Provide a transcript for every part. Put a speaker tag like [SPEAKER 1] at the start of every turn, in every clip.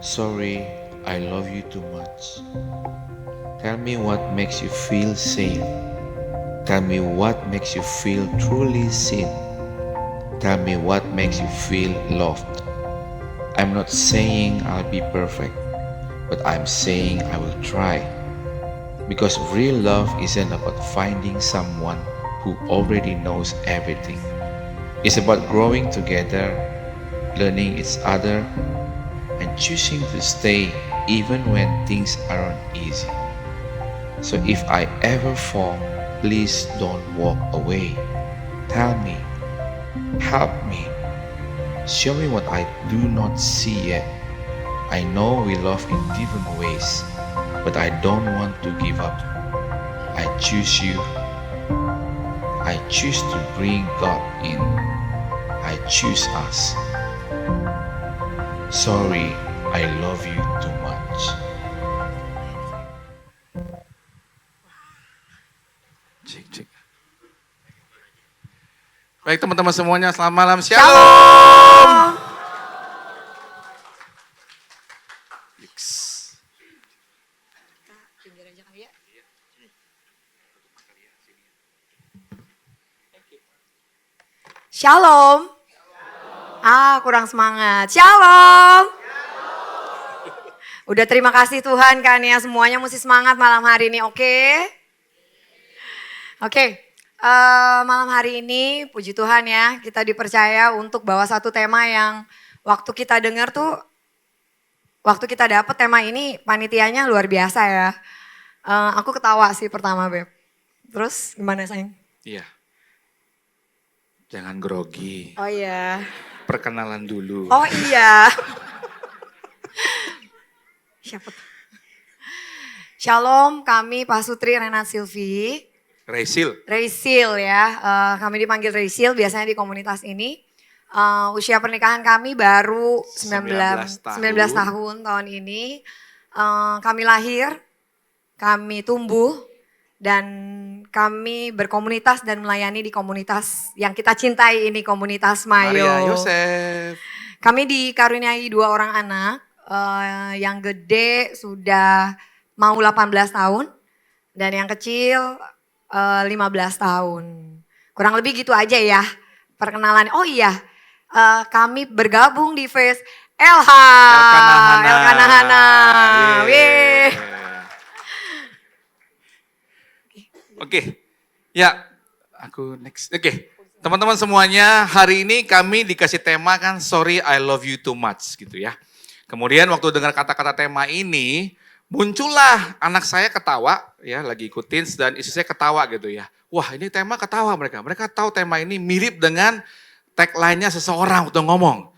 [SPEAKER 1] Sorry, I love you too much. Tell me what makes you feel sane. Tell me what makes you feel truly seen. Tell me what makes you feel loved. I'm not saying I'll be perfect, but I'm saying I will try. Because real love isn't about finding someone who already knows everything. It's about growing together, learning each other, and choosing to stay even when things aren't easy. So if I ever fall, please don't walk away. Tell me, help me, show me what I do not see yet. I know we love in different ways, but I don't want to give up. I choose you. I choose to bring God in. I choose us. Sorry, I love you too much.
[SPEAKER 2] Cek, cek. Baik teman-teman semuanya, selamat malam. Shalom.
[SPEAKER 3] Shalom. Shalom. Kurang semangat. Shalom. Udah terima kasih Tuhan kan ya, semuanya mesti semangat malam hari ini, oke? Oke, malam hari ini puji Tuhan ya, kita dipercaya untuk bawa satu tema yang waktu kita dengar tuh, waktu kita dapet tema ini panitianya luar biasa ya. Aku ketawa sih pertama Beb. Terus gimana sayang?
[SPEAKER 2] Iya. Jangan grogi.
[SPEAKER 3] Oh iya.
[SPEAKER 2] Perkenalan dulu.
[SPEAKER 3] Oh iya. Siapa tuh? Shalom, kami Pak Sutri Renat Silvi. Raisil ya, kami dipanggil Raisil biasanya di komunitas ini. Usia pernikahan kami baru 19 tahun tahun ini. Kami lahir, kami tumbuh, dan kami berkomunitas dan melayani di komunitas yang kita cintai ini, komunitas Mayo.
[SPEAKER 2] Maria Yosef.
[SPEAKER 3] Kami dikaruniai 2 orang anak, yang gede sudah mau 18 tahun dan yang kecil 15 tahun. Kurang lebih gitu aja ya perkenalan. Oh iya, kami bergabung di Face Elkana Hana.
[SPEAKER 2] Oke, ya aku next. Oke, teman-teman semuanya, hari ini kami dikasih tema kan, sorry I love you too much gitu ya. Kemudian waktu dengar kata-kata tema ini, muncullah anak saya ketawa ya, lagi ikutin, dan istri saya ketawa gitu ya. Wah ini tema ketawa mereka. Mereka tahu tema ini mirip dengan tagline-nya seseorang untuk ngomong.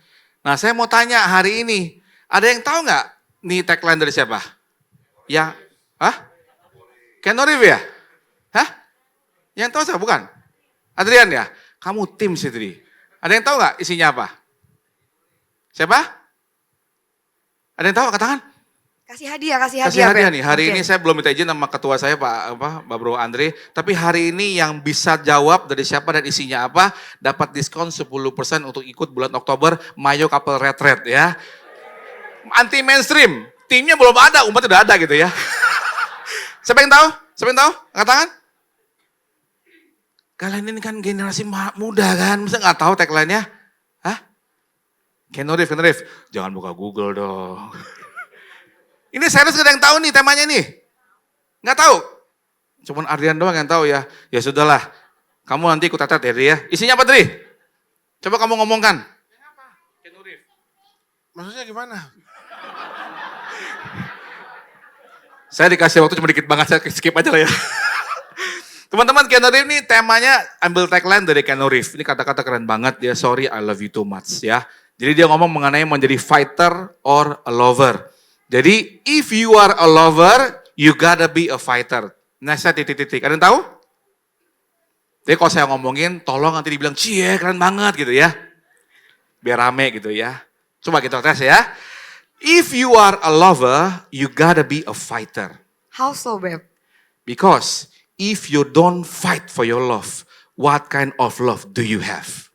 [SPEAKER 2] Nah saya mau tanya hari ini, ada yang tahu nggak nih tagline dari siapa? Ya, Keanu Reeves ya? Hah? Yang tahu siapa? Bukan? Adrian ya? Kamu tim Sidri. Ada yang tahu nggak isinya apa? Siapa? Ada yang tahu? Katakan.
[SPEAKER 3] Kasih hadiah.
[SPEAKER 2] Kasih hadiah nih. Hari ini saya belum minta izin sama ketua saya Pak Bro Andre. Tapi hari ini yang bisa jawab dari siapa dan isinya apa, dapat diskon 10% untuk ikut bulan Oktober Mayo Couple Retreat ya. Anti mainstream. Timnya belum ada, umat udah ada gitu ya. Siapa yang tahu? Siapa yang tahu? Katakan. Kalian ini kan generasi muda kan, masa nggak tahu tagline-nya? Hah? Keanu Reeves. Jangan buka Google dong. Ini serius gak ada yang tahu nih temanya nih? Nggak tahu? Cuman Adrian doang yang tahu ya. Ya sudahlah, kamu nanti ikut tetet ya Dri ya. Isinya apa Dri? Coba kamu ngomongkan. Apa? Keanu Reeves.
[SPEAKER 4] Maksudnya gimana?
[SPEAKER 2] Saya dikasih waktu cuma dikit banget, saya skip aja lah ya. Teman-teman, Keanu Reeves ini temanya ambil tagline dari Keanu Reeves. Ini kata-kata keren banget ya, sorry I love you too much ya. Jadi dia ngomong mengenai menjadi fighter or a lover. Jadi if you are a lover, you gotta be a fighter. Nah saya titik-titik, ada yang tahu? Jadi kalau saya ngomongin, tolong nanti dibilang, cie keren banget gitu ya. Biar rame gitu ya. Coba kita tes ya. If you are a lover, you gotta be a fighter.
[SPEAKER 3] How so, Beb?
[SPEAKER 2] Because if you don't fight for your love, what kind of love do you have?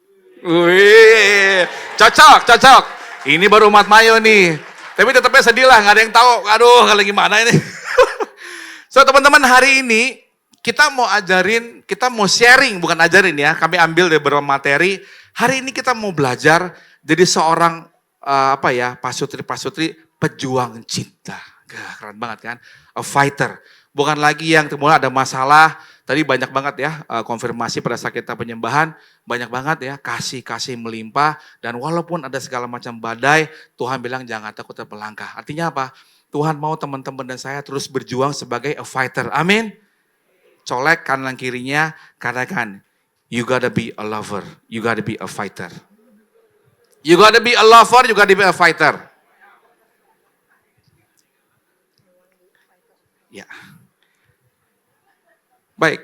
[SPEAKER 2] Wih, cocok. Ini baru umat Mayo nih. Tapi tetapnya sedih lah, nggak ada yang tahu. Aduh, kalau gimana ini. So teman-teman, hari ini kita mau ajarin, kita mau sharing, bukan ajarin ya. Kami ambil dari beberapa materi. Hari ini kita mau belajar jadi seorang pasutri pejuang cinta. Keren banget kan? A fighter. Bukan lagi yang kemudian ada masalah. Tadi banyak banget ya konfirmasi pada saat kita penyembahan. Banyak banget ya kasih melimpah. Dan walaupun ada segala macam badai, Tuhan bilang jangan takut terpelangkah. Artinya apa? Tuhan mau teman-teman dan saya terus berjuang sebagai a fighter. Amin. Colek kanan kirinya, katakan, you gotta be a lover, you gotta be a fighter. You gotta be a lover, you gotta be a fighter. Ya. Baik.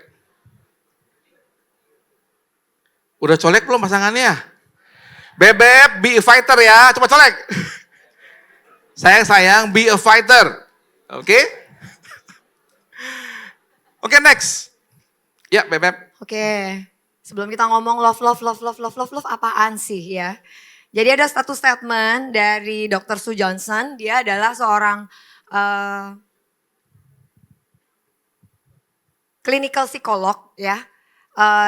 [SPEAKER 2] Udah colek belum pasangannya? Bebek, be a fighter ya. Coba colek. Sayang, be a fighter. Oke? Oke, next. Ya, Bebek.
[SPEAKER 3] Oke. Sebelum kita ngomong love, apaan sih ya? Jadi ada satu statement dari Dr. Sue Johnson. Dia adalah seorang clinical psikolog ya.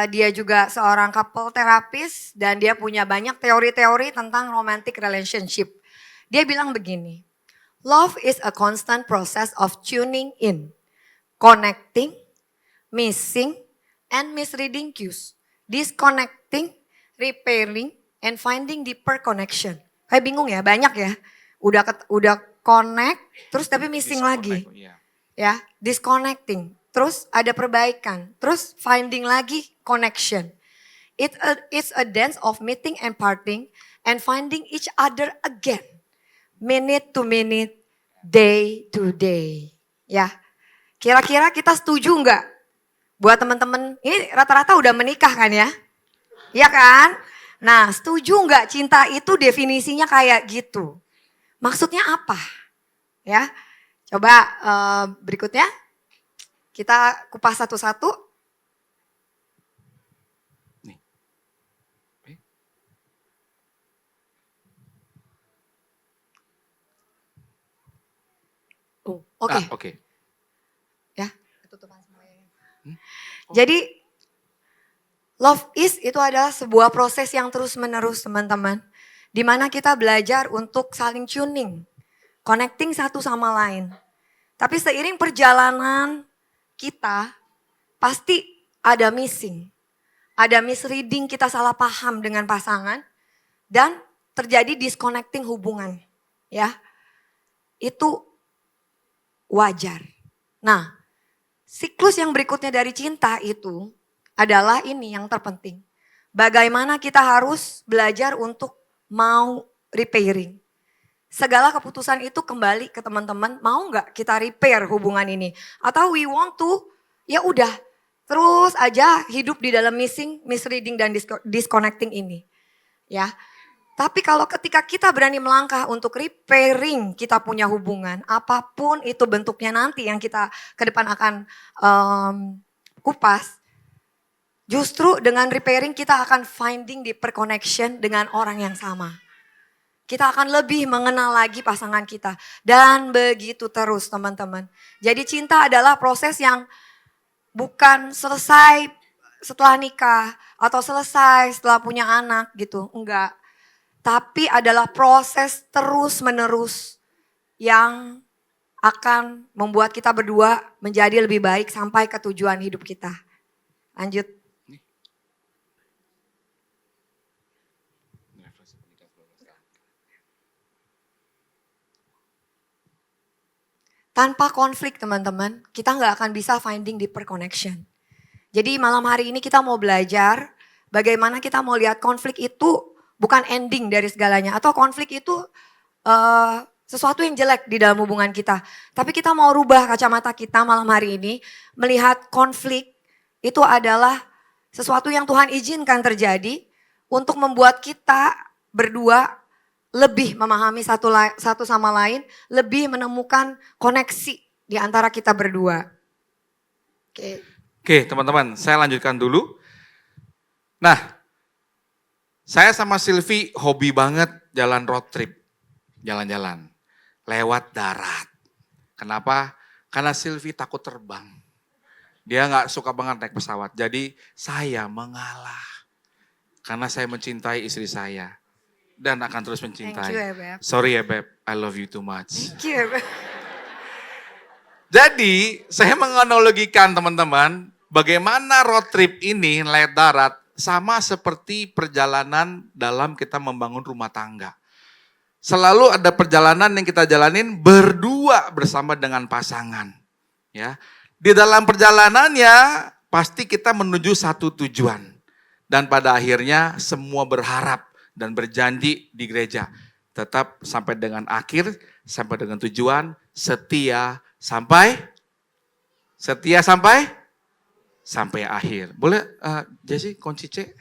[SPEAKER 3] Dia juga seorang couple therapist dan dia punya banyak teori-teori tentang romantic relationship. Dia bilang begini, love is a constant process of tuning in, connecting, missing, and misreading cues, disconnecting, repairing, and finding deeper connection. Kayak bingung ya, banyak ya. Udah connect, terus tapi missing lagi. Ya, disconnecting. Terus ada perbaikan, terus finding lagi connection. It's a dance of meeting and parting and finding each other again. Minute to minute, day to day. Ya, kira-kira kita setuju nggak? Buat teman-teman, ini rata-rata udah menikah kan ya? Iya kan? Nah, setuju nggak cinta itu definisinya kayak gitu? Maksudnya apa? Ya, coba berikutnya. Kita kupas satu-satu. Oke. Ya, ketutupan semuanya. Jadi, love is itu adalah sebuah proses yang terus-menerus teman-teman. Di mana kita belajar untuk saling tuning, connecting satu sama lain. Tapi seiring perjalanan kita pasti ada missing, ada misreading, kita salah paham dengan pasangan dan terjadi disconnecting hubungan, ya. Itu wajar. Nah, siklus yang berikutnya dari cinta itu adalah ini yang terpenting. Bagaimana kita harus belajar untuk mau repairing. Segala keputusan itu kembali ke teman-teman, mau nggak kita repair hubungan ini? Atau we want to, ya udah terus aja hidup di dalam missing, misreading dan disconnecting ini. Ya. Tapi kalau ketika kita berani melangkah untuk repairing kita punya hubungan, apapun itu bentuknya nanti yang kita ke depan akan kupas, justru dengan repairing kita akan finding deeper connection dengan orang yang sama. Kita akan lebih mengenal lagi pasangan kita. Dan begitu terus teman-teman. Jadi cinta adalah proses yang bukan selesai setelah nikah. Atau selesai setelah punya anak gitu. Enggak. Tapi adalah proses terus menerus. Yang akan membuat kita berdua menjadi lebih baik sampai ke tujuan hidup kita. Lanjut. Tanpa konflik teman-teman, kita nggak akan bisa finding deeper connection. Jadi malam hari ini kita mau belajar bagaimana kita mau lihat konflik itu bukan ending dari segalanya. Atau konflik itu sesuatu yang jelek di dalam hubungan kita. Tapi kita mau rubah kacamata kita malam hari ini, melihat konflik itu adalah sesuatu yang Tuhan izinkan terjadi untuk membuat kita berdua lebih memahami satu sama lain, lebih menemukan koneksi di antara kita berdua.
[SPEAKER 2] Oke, teman-teman, saya lanjutkan dulu. Nah, saya sama Silvi hobi banget jalan road trip, jalan-jalan. lewat darat. Kenapa? Karena Sylvie takut terbang. Dia nggak suka banget naik pesawat. Jadi saya mengalah. Karena saya mencintai istri saya. Dan akan terus mencintai.
[SPEAKER 3] Thank you ya, Beb.
[SPEAKER 2] Sorry ya, Beb. I love you too much.
[SPEAKER 3] Thank you ya, Beb.
[SPEAKER 2] Jadi saya menganalogikan teman-teman. Bagaimana road trip ini lewat darat. Sama seperti perjalanan dalam kita membangun rumah tangga. Selalu ada perjalanan yang kita jalanin berdua bersama dengan pasangan. Ya, di dalam perjalanannya pasti kita menuju satu tujuan. Dan pada akhirnya semua berharap dan berjanji di gereja. Tetap sampai dengan akhir, sampai dengan tujuan, setia sampai akhir. Boleh Jesse kunci C?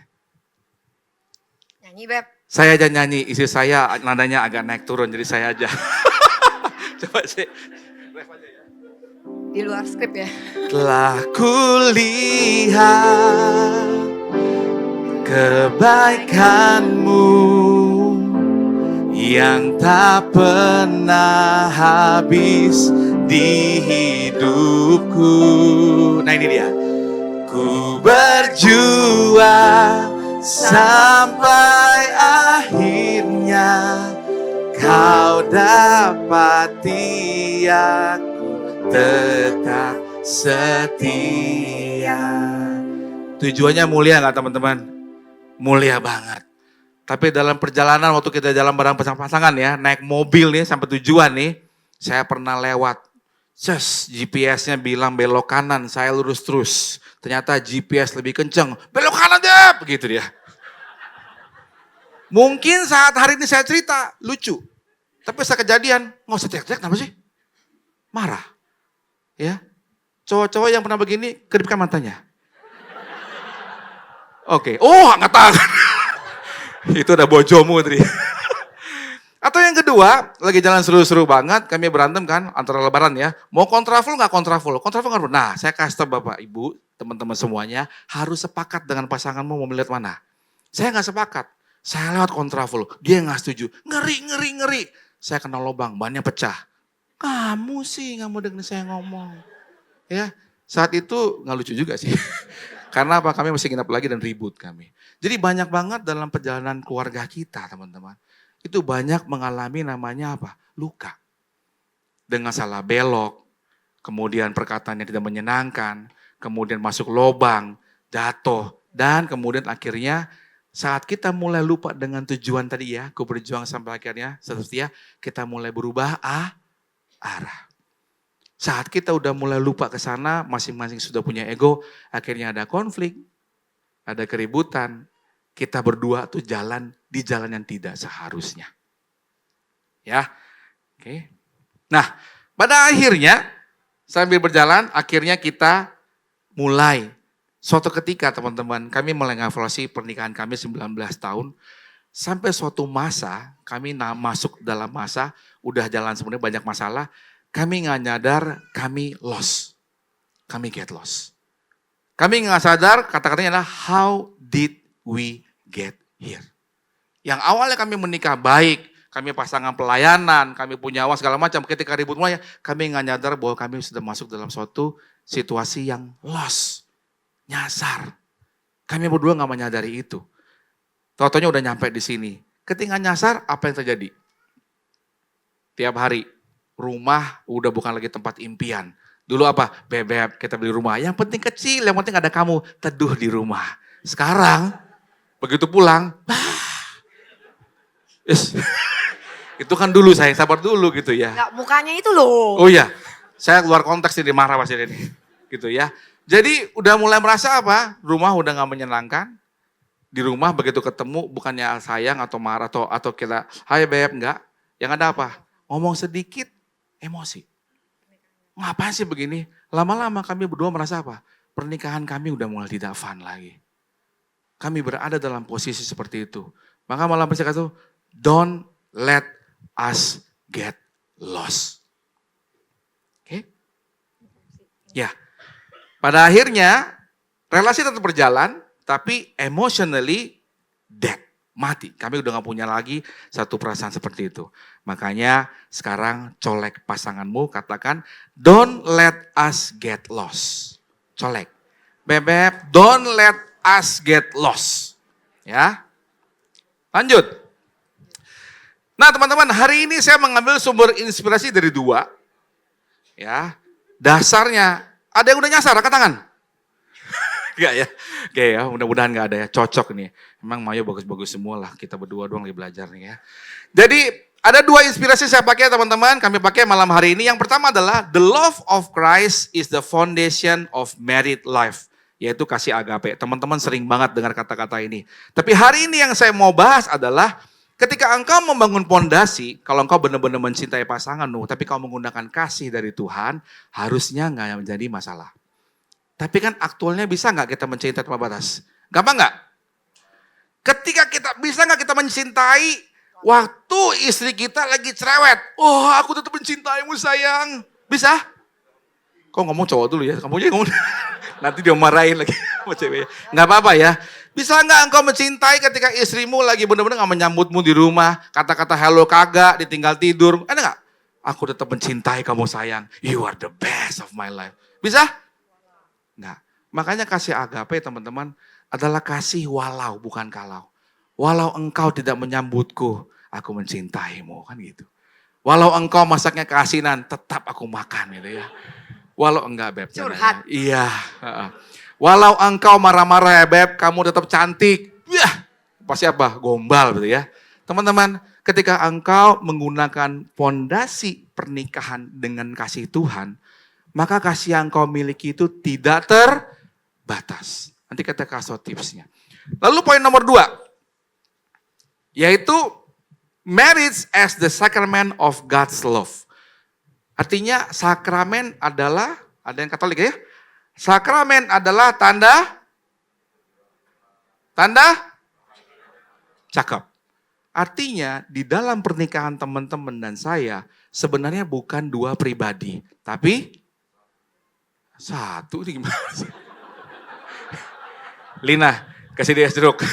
[SPEAKER 3] Nyanyi, Beb.
[SPEAKER 2] Saya aja nyanyi, istri saya nadanya agak naik turun, jadi saya aja. Coba sih.
[SPEAKER 3] Di luar skrip ya.
[SPEAKER 2] Telah kulihat kebaikanmu yang tak pernah habis di hidupku. Nah ini dia. Ku berjuang sampai akhirnya kau dapati aku tetap setia. Tujuannya mulia gak teman-teman? Mulia banget. Tapi dalam perjalanan waktu kita jalan bareng pasangan ya, naik mobil nih sampai tujuan nih, saya pernah lewat. GPS-nya bilang belok kanan, saya lurus terus. Ternyata GPS lebih kenceng, belok kanan deh, begitu dia. Mungkin saat hari ini saya cerita, lucu. Tapi saat kejadian, nggak usah teriak-teriak, kenapa sih? Marah. Ya, cowok-cowok yang pernah begini, kedipkan matanya. Oke, angkat tangan. Itu udah bojomu tadi. Atau yang kedua, lagi jalan seru-seru banget, kami berantem kan, antara lebaran ya. Mau kontraflow nggak kontraflow? Kontraflow nggak perlu. Nah, saya kasih tahu Bapak, Ibu, teman-teman semuanya, harus sepakat dengan pasanganmu mau melihat mana. Saya nggak sepakat. Saya lewat kontraflow, dia nggak setuju. Ngeri. Saya kena lubang, bannya pecah. Kamu sih nggak mau dengerin saya ngomong. Ya, saat itu nggak lucu juga sih. Karena apa? Kami masih nginap lagi dan ribut kami. Jadi banyak banget dalam perjalanan keluarga kita, teman-teman. Itu banyak mengalami namanya apa? Luka. Dengan salah belok, kemudian perkataan yang tidak menyenangkan, kemudian masuk lubang, jatuh, dan kemudian akhirnya saat kita mulai lupa dengan tujuan tadi ya, ku berjuang sampai akhirnya, seterusnya kita mulai berubah arah. Saat kita udah mulai lupa ke sana, masing-masing sudah punya ego, akhirnya ada konflik, ada keributan, kita berdua tuh jalan di jalan yang tidak seharusnya. Ya, oke. Nah, pada akhirnya sambil berjalan, akhirnya kita mulai. Suatu ketika teman-teman, kami mulai mengevaluasi pernikahan kami 19 tahun. Sampai suatu masa, kami masuk dalam masa, udah jalan sebenarnya banyak masalah. Kami nggak nyadar, kami lost. Kami get lost. Kami nggak sadar, kata-katanya adalah how did we get here. Yang awalnya kami menikah baik, kami pasangan pelayanan, kami punya uang segala macam. Ketika ribut mulai, kami nggak nyadar bahwa kami sudah masuk dalam suatu situasi yang lost. Nyasar. Kami berdua nggak menyadari itu. Tau-taunya udah nyampe di sini. Ketika nyasar, apa yang terjadi? Tiap hari, rumah udah bukan lagi tempat impian. Dulu apa? Bebek, kita beli rumah. Yang penting kecil, yang penting ada kamu. Teduh di rumah. Sekarang, begitu pulang, itu kan dulu sayang, sabar dulu gitu ya.
[SPEAKER 3] Enggak, mukanya itu loh.
[SPEAKER 2] Oh iya, saya keluar konteks ini, marah pasti ini. Gitu ya. Jadi udah mulai merasa apa? Rumah udah gak menyenangkan. Di rumah begitu ketemu bukannya sayang atau marah atau kita, hai beb, enggak. Yang ada apa? Ngomong sedikit, emosi. Ngapain sih begini? Lama-lama kami berdua merasa apa? Pernikahan kami udah mulai tidak fun lagi. Kami berada dalam posisi seperti itu. Maka malam saya kata, don't let us get lost. Oke? Ya. Pada akhirnya, relasi tetap berjalan, tapi emotionally dead. mati. Kami udah gak punya lagi satu perasaan seperti itu. Makanya sekarang colek pasanganmu, katakan, don't let us get lost. Colek. Bebek, don't let us get lost. Ya. Lanjut. Nah teman-teman, hari ini saya mengambil sumber inspirasi dari 2. Ya. Dasarnya, ada yang udah nyasar, angkat tangan. Enggak ya? Oke ya, mudah-mudahan enggak ada ya. Cocok nih. Emang Mayo bagus-bagus semua lah. Kita berdua doang lagi belajar nih ya. Jadi ada 2 inspirasi saya pakai teman-teman. Kami pakai malam hari ini. Yang pertama adalah the love of Christ is the foundation of married life. Yaitu kasih agape. Teman-teman sering banget dengar kata-kata ini. Tapi hari ini yang saya mau bahas adalah ketika engkau membangun pondasi, kalau engkau benar-benar mencintai pasanganmu, tapi kau menggunakan kasih dari Tuhan, harusnya nggak menjadi masalah. Tapi kan aktualnya bisa nggak kita mencintai tanpa batas? Gampang nggak? Ketika bisa nggak kita mencintai waktu istri kita lagi cerewet? Oh, aku tetap mencintaimu sayang. Bisa? Kok ngomong cowok dulu ya? Kamu aja ngomong. Nanti dia marahin lagi sama ceweknya. Nggak apa-apa ya. Bisa nggak engkau mencintai ketika istrimu lagi benar-benar nggak menyambutmu di rumah, kata-kata hello kagak, ditinggal tidur, ada nggak? Aku tetap mencintai kamu sayang. You are the best of my life. Bisa? Nggak. Makanya kasih agape teman-teman adalah kasih walau bukan kalau. Walau engkau tidak menyambutku, aku mencintaimu kan gitu. Walau engkau masaknya keasinan, tetap aku makan gitu ya. Walau enggak Beb.
[SPEAKER 3] Curhat.
[SPEAKER 2] Iya. Walau engkau marah-marah ya Beb, kamu tetap cantik. Yah, pasti apa? Gombal gitu ya. Teman-teman, ketika engkau menggunakan fondasi pernikahan dengan kasih Tuhan, maka kasih yang engkau miliki itu tidak terbatas. Nanti kita kasih tipsnya. Lalu poin nomor 2, yaitu marriage as the sacrament of God's love. Artinya sakramen adalah, ada yang Katolik ya? Sakramen adalah tanda cakep. Artinya di dalam pernikahan teman-teman dan saya sebenarnya bukan 2 pribadi, tapi 1 ini gimana sih? Lina, kasih dia jeruk.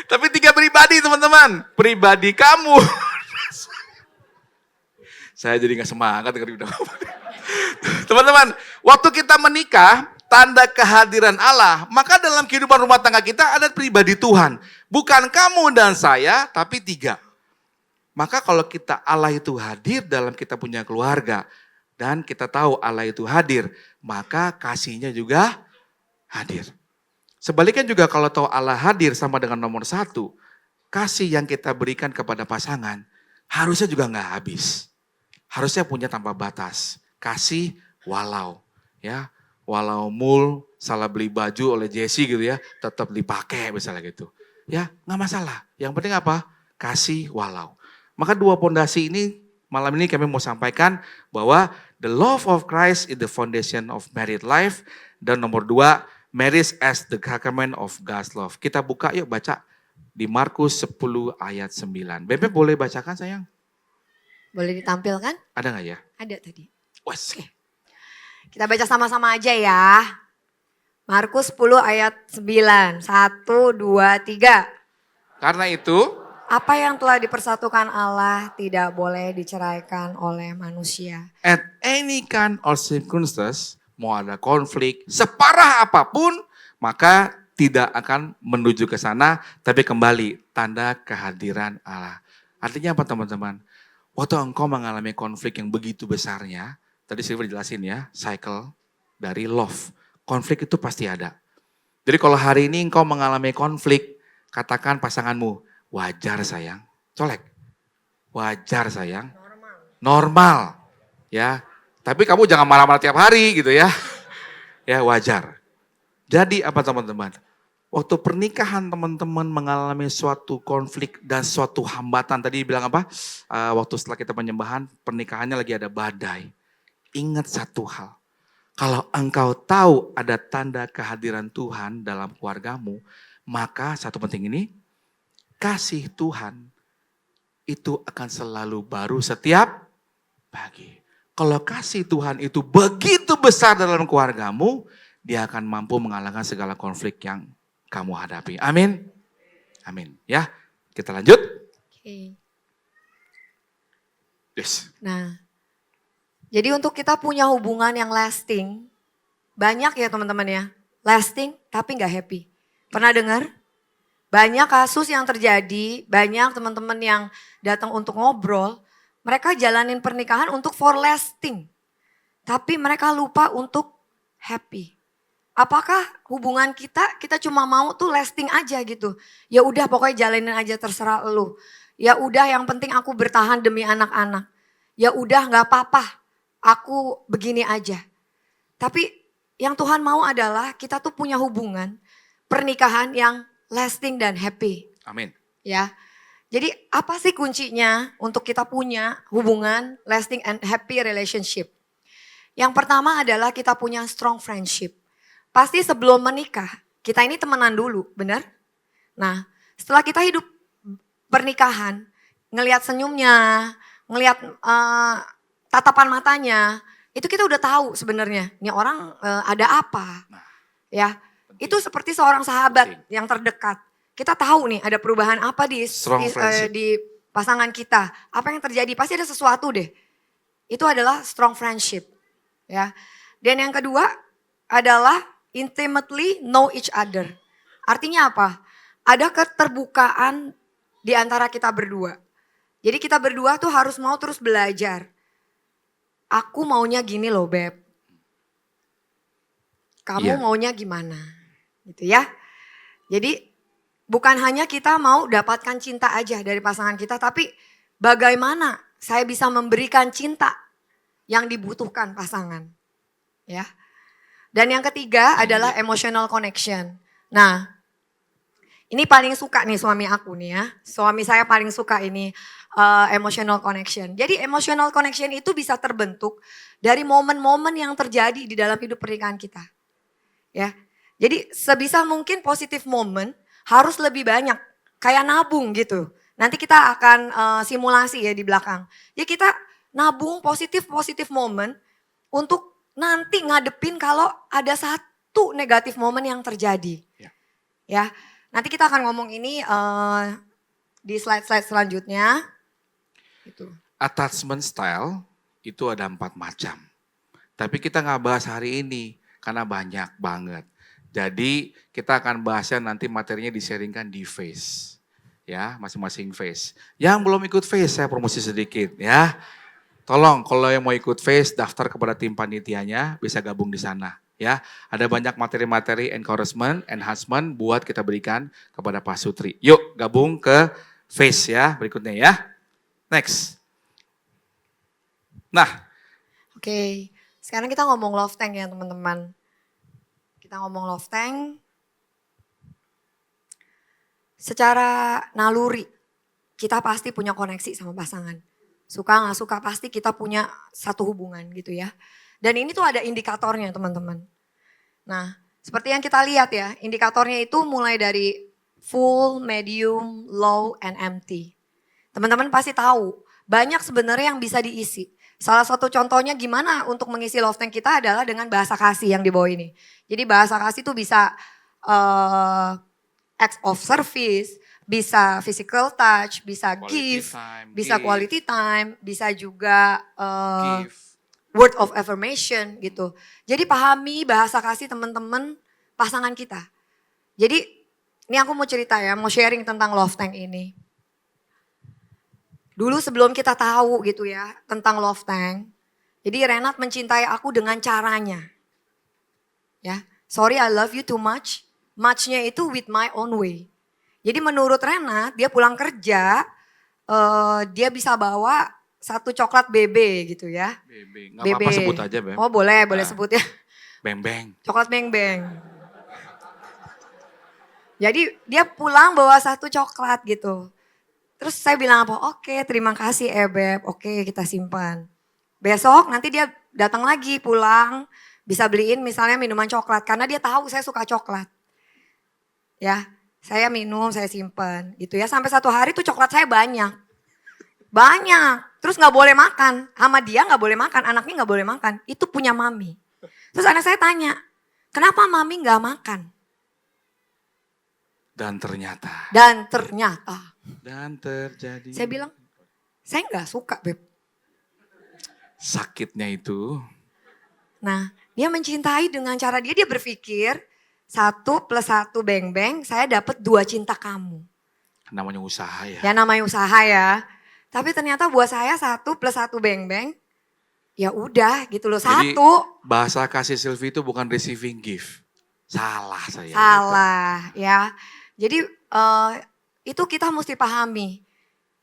[SPEAKER 2] Tapi 3 pribadi teman-teman, pribadi kamu. Saya jadi gak semangat dengerin udah. Teman-teman, waktu kita menikah, tanda kehadiran Allah, maka dalam kehidupan rumah tangga kita ada pribadi Tuhan. Bukan kamu dan saya, tapi 3. Maka kalau kita Allah itu hadir dalam kita punya keluarga, dan kita tahu Allah itu hadir, maka kasihnya juga hadir. Sebaliknya juga kalau tahu Allah hadir sama dengan nomor 1, kasih yang kita berikan kepada pasangan, harusnya juga gak habis. Harusnya punya tanpa batas. Kasih walau. Ya, walau mul salah beli baju oleh Jesse gitu ya, tetap dipakai misalnya gitu. Ya, nggak masalah. Yang penting apa? Kasih walau. Maka 2 pondasi ini malam ini kami mau sampaikan bahwa the love of Christ is the foundation of married life. Dan nomor 2, marriage as the sacrament of God's love. Kita buka yuk baca di Markus 10 ayat 9. Bebe boleh bacakan sayang?
[SPEAKER 3] Boleh ditampilkan?
[SPEAKER 2] Ada nggak ya?
[SPEAKER 3] Ada tadi.
[SPEAKER 2] Wes.
[SPEAKER 3] Oke. Kita baca sama-sama aja ya. Markus 10 ayat 9. 1, 2, 3.
[SPEAKER 2] Karena itu,
[SPEAKER 3] Apa yang telah dipersatukan Allah tidak boleh diceraikan oleh manusia.
[SPEAKER 2] at any kind of circumstances, mau ada konflik, separah apapun, maka tidak akan menuju ke sana, tapi kembali tanda kehadiran Allah. Artinya apa teman-teman? Waktu engkau mengalami konflik yang begitu besarnya, tadi Silver jelasin ya, cycle dari love. Konflik itu pasti ada. Jadi kalau hari ini engkau mengalami konflik, katakan pasanganmu, wajar sayang, colek. Wajar sayang, normal. Ya, tapi kamu jangan marah-marah tiap hari gitu ya. Ya wajar. Jadi apa teman-teman? Waktu pernikahan teman-teman mengalami suatu konflik dan suatu hambatan. Tadi bilang apa? Waktu setelah kita penyembahan, pernikahannya lagi ada badai. Ingat satu hal. Kalau engkau tahu ada tanda kehadiran Tuhan dalam keluargamu, maka satu penting ini, kasih Tuhan itu akan selalu baru setiap pagi. Kalau kasih Tuhan itu begitu besar dalam keluargamu, dia akan mampu mengalahkan segala konflik yang kamu hadapi. Amin. Amin. Ya, kita lanjut.
[SPEAKER 3] Oke.
[SPEAKER 2] Yes.
[SPEAKER 3] Nah, jadi untuk kita punya hubungan yang lasting, banyak ya teman-teman ya, lasting tapi nggak happy. Pernah dengar? Banyak kasus yang terjadi, banyak teman-teman yang datang untuk ngobrol, mereka jalanin pernikahan untuk for lasting. Tapi mereka lupa untuk happy. Apakah hubungan kita cuma mau tuh lasting aja gitu. Ya udah pokoknya jalanin aja terserah lu. Ya udah yang penting aku bertahan demi anak-anak. Ya udah nggak apa-apa, aku begini aja. Tapi yang Tuhan mau adalah kita tuh punya hubungan pernikahan yang lasting dan happy.
[SPEAKER 2] Amin.
[SPEAKER 3] Ya. Jadi apa sih kuncinya untuk kita punya hubungan lasting and happy relationship? Yang pertama adalah kita punya strong friendship. Pasti sebelum menikah, kita ini temenan dulu, benar? Nah, setelah kita hidup pernikahan, ngelihat senyumnya, ngelihat tatapan matanya, itu kita udah tahu sebenarnya, ini orang ada apa. Ya, itu seperti seorang sahabat yang terdekat. Kita tahu nih ada perubahan apa di pasangan kita. Apa yang terjadi, pasti ada sesuatu deh. Itu adalah strong friendship. Ya. Dan yang kedua adalah intimately know each other. Artinya apa? Ada keterbukaan di antara kita berdua. Jadi kita berdua tuh harus mau terus belajar. Aku maunya gini loh Beb. Kamu maunya gimana? Gitu ya. Jadi bukan hanya kita mau dapatkan cinta aja dari pasangan kita. Tapi bagaimana saya bisa memberikan cinta yang dibutuhkan pasangan. Ya. Dan yang ketiga adalah emotional connection. Nah, ini paling suka nih suami aku nih ya. Suami saya paling suka ini emotional connection. Jadi emotional connection itu bisa terbentuk dari momen-momen yang terjadi di dalam hidup pernikahan kita. Ya. Jadi sebisa mungkin positive moment harus lebih banyak. Kayak nabung gitu. Nanti kita akan simulasi ya di belakang. Jadi kita nabung positive moment untuk nanti ngadepin kalau ada satu negatif momen yang terjadi. Ya, nanti kita akan ngomong ini di slide-slide selanjutnya. Gitu.
[SPEAKER 2] Attachment style itu ada 4 macam. Tapi kita nggak bahas hari ini karena banyak banget. Jadi kita akan bahasnya nanti materinya di-sharingkan di Face. Ya, masing-masing Face. Yang belum ikut Face saya promosi sedikit ya. Tolong kalau yang mau ikut Face daftar kepada tim panitianya bisa gabung di sana ya. Ada banyak materi-materi encouragement, enhancement buat kita berikan kepada Pak Sutri. Yuk gabung ke Face ya berikutnya ya. Next. Nah.
[SPEAKER 3] Oke, sekarang kita ngomong love tank ya teman-teman. Kita ngomong love tank. Secara naluri kita pasti punya koneksi sama pasangan. Suka gak suka pasti kita punya satu hubungan gitu ya. Dan ini tuh ada indikatornya teman-teman. Nah seperti yang kita lihat ya, indikatornya itu mulai dari full, medium, low, and empty. Teman-teman pasti tahu, banyak sebenarnya yang bisa diisi. Salah satu contohnya gimana untuk mengisi love tank kita adalah dengan bahasa kasih yang di bawah ini. Jadi bahasa kasih itu bisa acts of service, bisa physical touch, bisa gift, bisa quality time, bisa juga word of affirmation gitu. Jadi pahami bahasa kasih teman-teman pasangan kita. Jadi ini aku mau cerita ya, mau sharing tentang love tank ini. Dulu sebelum kita tahu gitu ya tentang love tank, jadi Renat mencintai aku dengan caranya. Ya, sorry I love you too much, much-nya itu with my own way. Jadi menurut Renat, dia pulang kerja, dia bisa bawa satu coklat bebe gitu ya.
[SPEAKER 2] Bebe, gak apa-apa sebut aja Beb.
[SPEAKER 3] Oh boleh sebut ya.
[SPEAKER 2] Beng-beng.
[SPEAKER 3] Coklat beng-beng. Jadi dia pulang bawa satu coklat gitu. Terus saya bilang apa, oke terima kasih Beb, oke kita simpan. Besok nanti dia datang lagi pulang, bisa beliin misalnya minuman coklat. Karena dia tahu saya suka coklat. Ya. Saya minum, saya simpen gitu ya. Sampai satu hari tuh coklat saya banyak. Banyak. Terus gak boleh makan. Sama dia gak boleh makan, anaknya gak boleh makan. Itu punya mami. Terus anak saya tanya, kenapa mami gak makan?
[SPEAKER 2] Dan ternyata.
[SPEAKER 3] Dan ternyata.
[SPEAKER 2] Dan terjadi.
[SPEAKER 3] Saya bilang, saya nggak suka Beb.
[SPEAKER 2] Sakitnya itu.
[SPEAKER 3] Nah, dia mencintai dengan cara dia berpikir 1 + 1 beng-beng, saya dapat 2 cinta kamu.
[SPEAKER 2] Namanya usaha ya.
[SPEAKER 3] Ya namanya usaha ya. Tapi ternyata buat saya 1 + 1 beng-beng, ya udah gitu loh.
[SPEAKER 2] Jadi,
[SPEAKER 3] 1.
[SPEAKER 2] bahasa kasih Sylvie itu bukan receiving gift. Salah saya.
[SPEAKER 3] Salah ya. Jadi itu kita mesti pahami.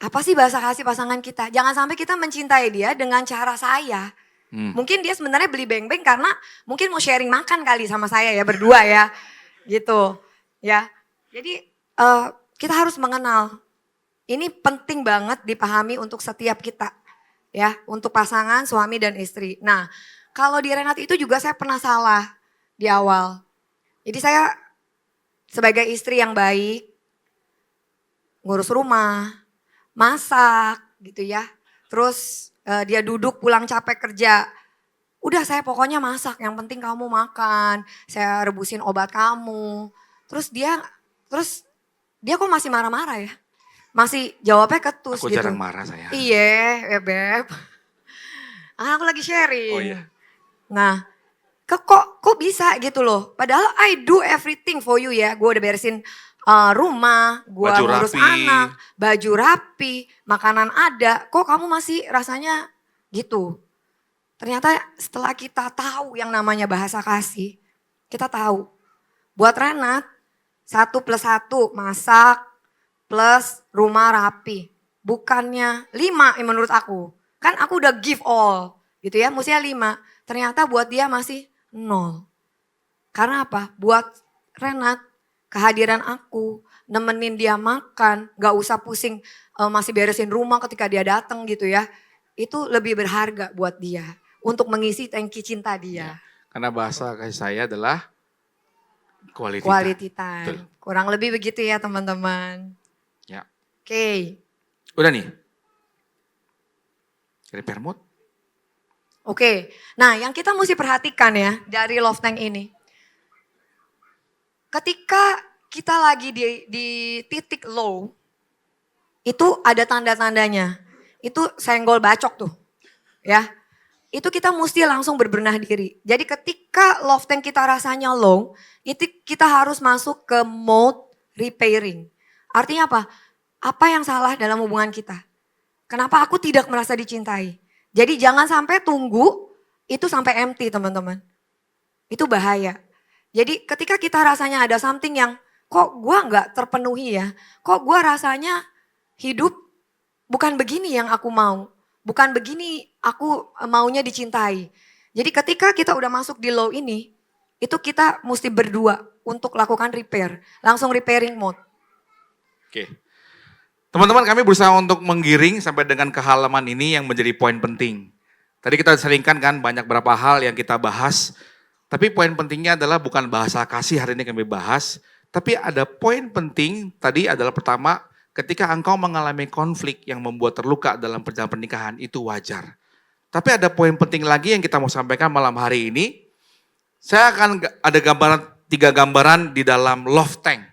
[SPEAKER 3] Apa sih bahasa kasih pasangan kita? Jangan sampai kita mencintai dia dengan cara saya. Mungkin dia sebenarnya beli beng-beng karena mungkin mau sharing makan kali sama saya ya berdua ya. Gitu ya. Jadi kita harus mengenal. Ini penting banget dipahami untuk setiap kita. Ya, untuk pasangan suami dan istri. Nah, kalau di Renat itu juga saya pernah salah di awal. Jadi saya sebagai istri yang baik, ngurus rumah, masak gitu ya. Terus dia duduk pulang capek kerja. Udah saya pokoknya masak, yang penting kamu makan. Saya rebusin obat kamu. Terus dia kok masih marah-marah ya. Masih jawabnya ketus
[SPEAKER 2] Aku
[SPEAKER 3] gitu.
[SPEAKER 2] jarang marah saya.
[SPEAKER 3] Iya, ya Beb. Aku lagi sharing.
[SPEAKER 2] Oh iya.
[SPEAKER 3] Nah, kok bisa gitu loh. Padahal I do everything for you ya. Gue udah beresin rumah, gue ngurus anak, baju rapi, makanan ada. Kok kamu masih rasanya gitu? Ternyata setelah kita tahu yang namanya bahasa kasih, kita tahu. Buat Renat, 1 + 1 masak plus rumah rapi. Bukannya 5 menurut aku. Kan aku udah give all gitu ya, mestinya 5. Ternyata buat dia masih 0. Karena apa? Buat Renat, kehadiran aku, nemenin dia makan, gak usah pusing masih beresin rumah ketika dia datang gitu ya. Itu lebih berharga buat dia. Untuk mengisi tangki cinta dia.
[SPEAKER 2] Ya, karena bahasa kasih saya adalah quality
[SPEAKER 3] time.
[SPEAKER 2] Betul.
[SPEAKER 3] Kurang lebih begitu ya teman-teman.
[SPEAKER 2] Ya.
[SPEAKER 3] Oke.
[SPEAKER 2] Udah nih. Repair mode.
[SPEAKER 3] Oke. Nah yang kita mesti perhatikan ya dari love tank ini. Ketika kita lagi di titik low, itu ada tanda-tandanya. Itu senggol bacok tuh. Ya. Itu kita mesti langsung berbenah diri. Jadi ketika love tank kita rasanya low, itu kita harus masuk ke mode repairing. Artinya apa? Apa yang salah dalam hubungan kita? Kenapa aku tidak merasa dicintai? Jadi jangan sampai tunggu itu sampai empty teman-teman. Itu bahaya. Jadi ketika kita rasanya ada something yang kok gua nggak terpenuhi ya. Kok gua rasanya hidup bukan begini yang aku mau. Bukan begini aku maunya dicintai. Jadi ketika kita udah masuk di low ini, itu kita mesti berdua untuk lakukan repair. Langsung repairing mode.
[SPEAKER 2] Oke. Teman-teman kami berusaha untuk menggiring sampai dengan ke halaman ini yang menjadi poin penting. Tadi kita seringkan kan banyak berapa hal yang kita bahas. Tapi poin pentingnya adalah bukan bahasa kasih hari ini kami bahas. Tapi ada poin penting tadi adalah pertama, ketika engkau mengalami konflik yang membuat terluka dalam perjalanan pernikahan itu wajar. Tapi ada poin penting lagi yang kita mau sampaikan malam hari ini. Saya akan ada 3 gambaran di dalam love tank.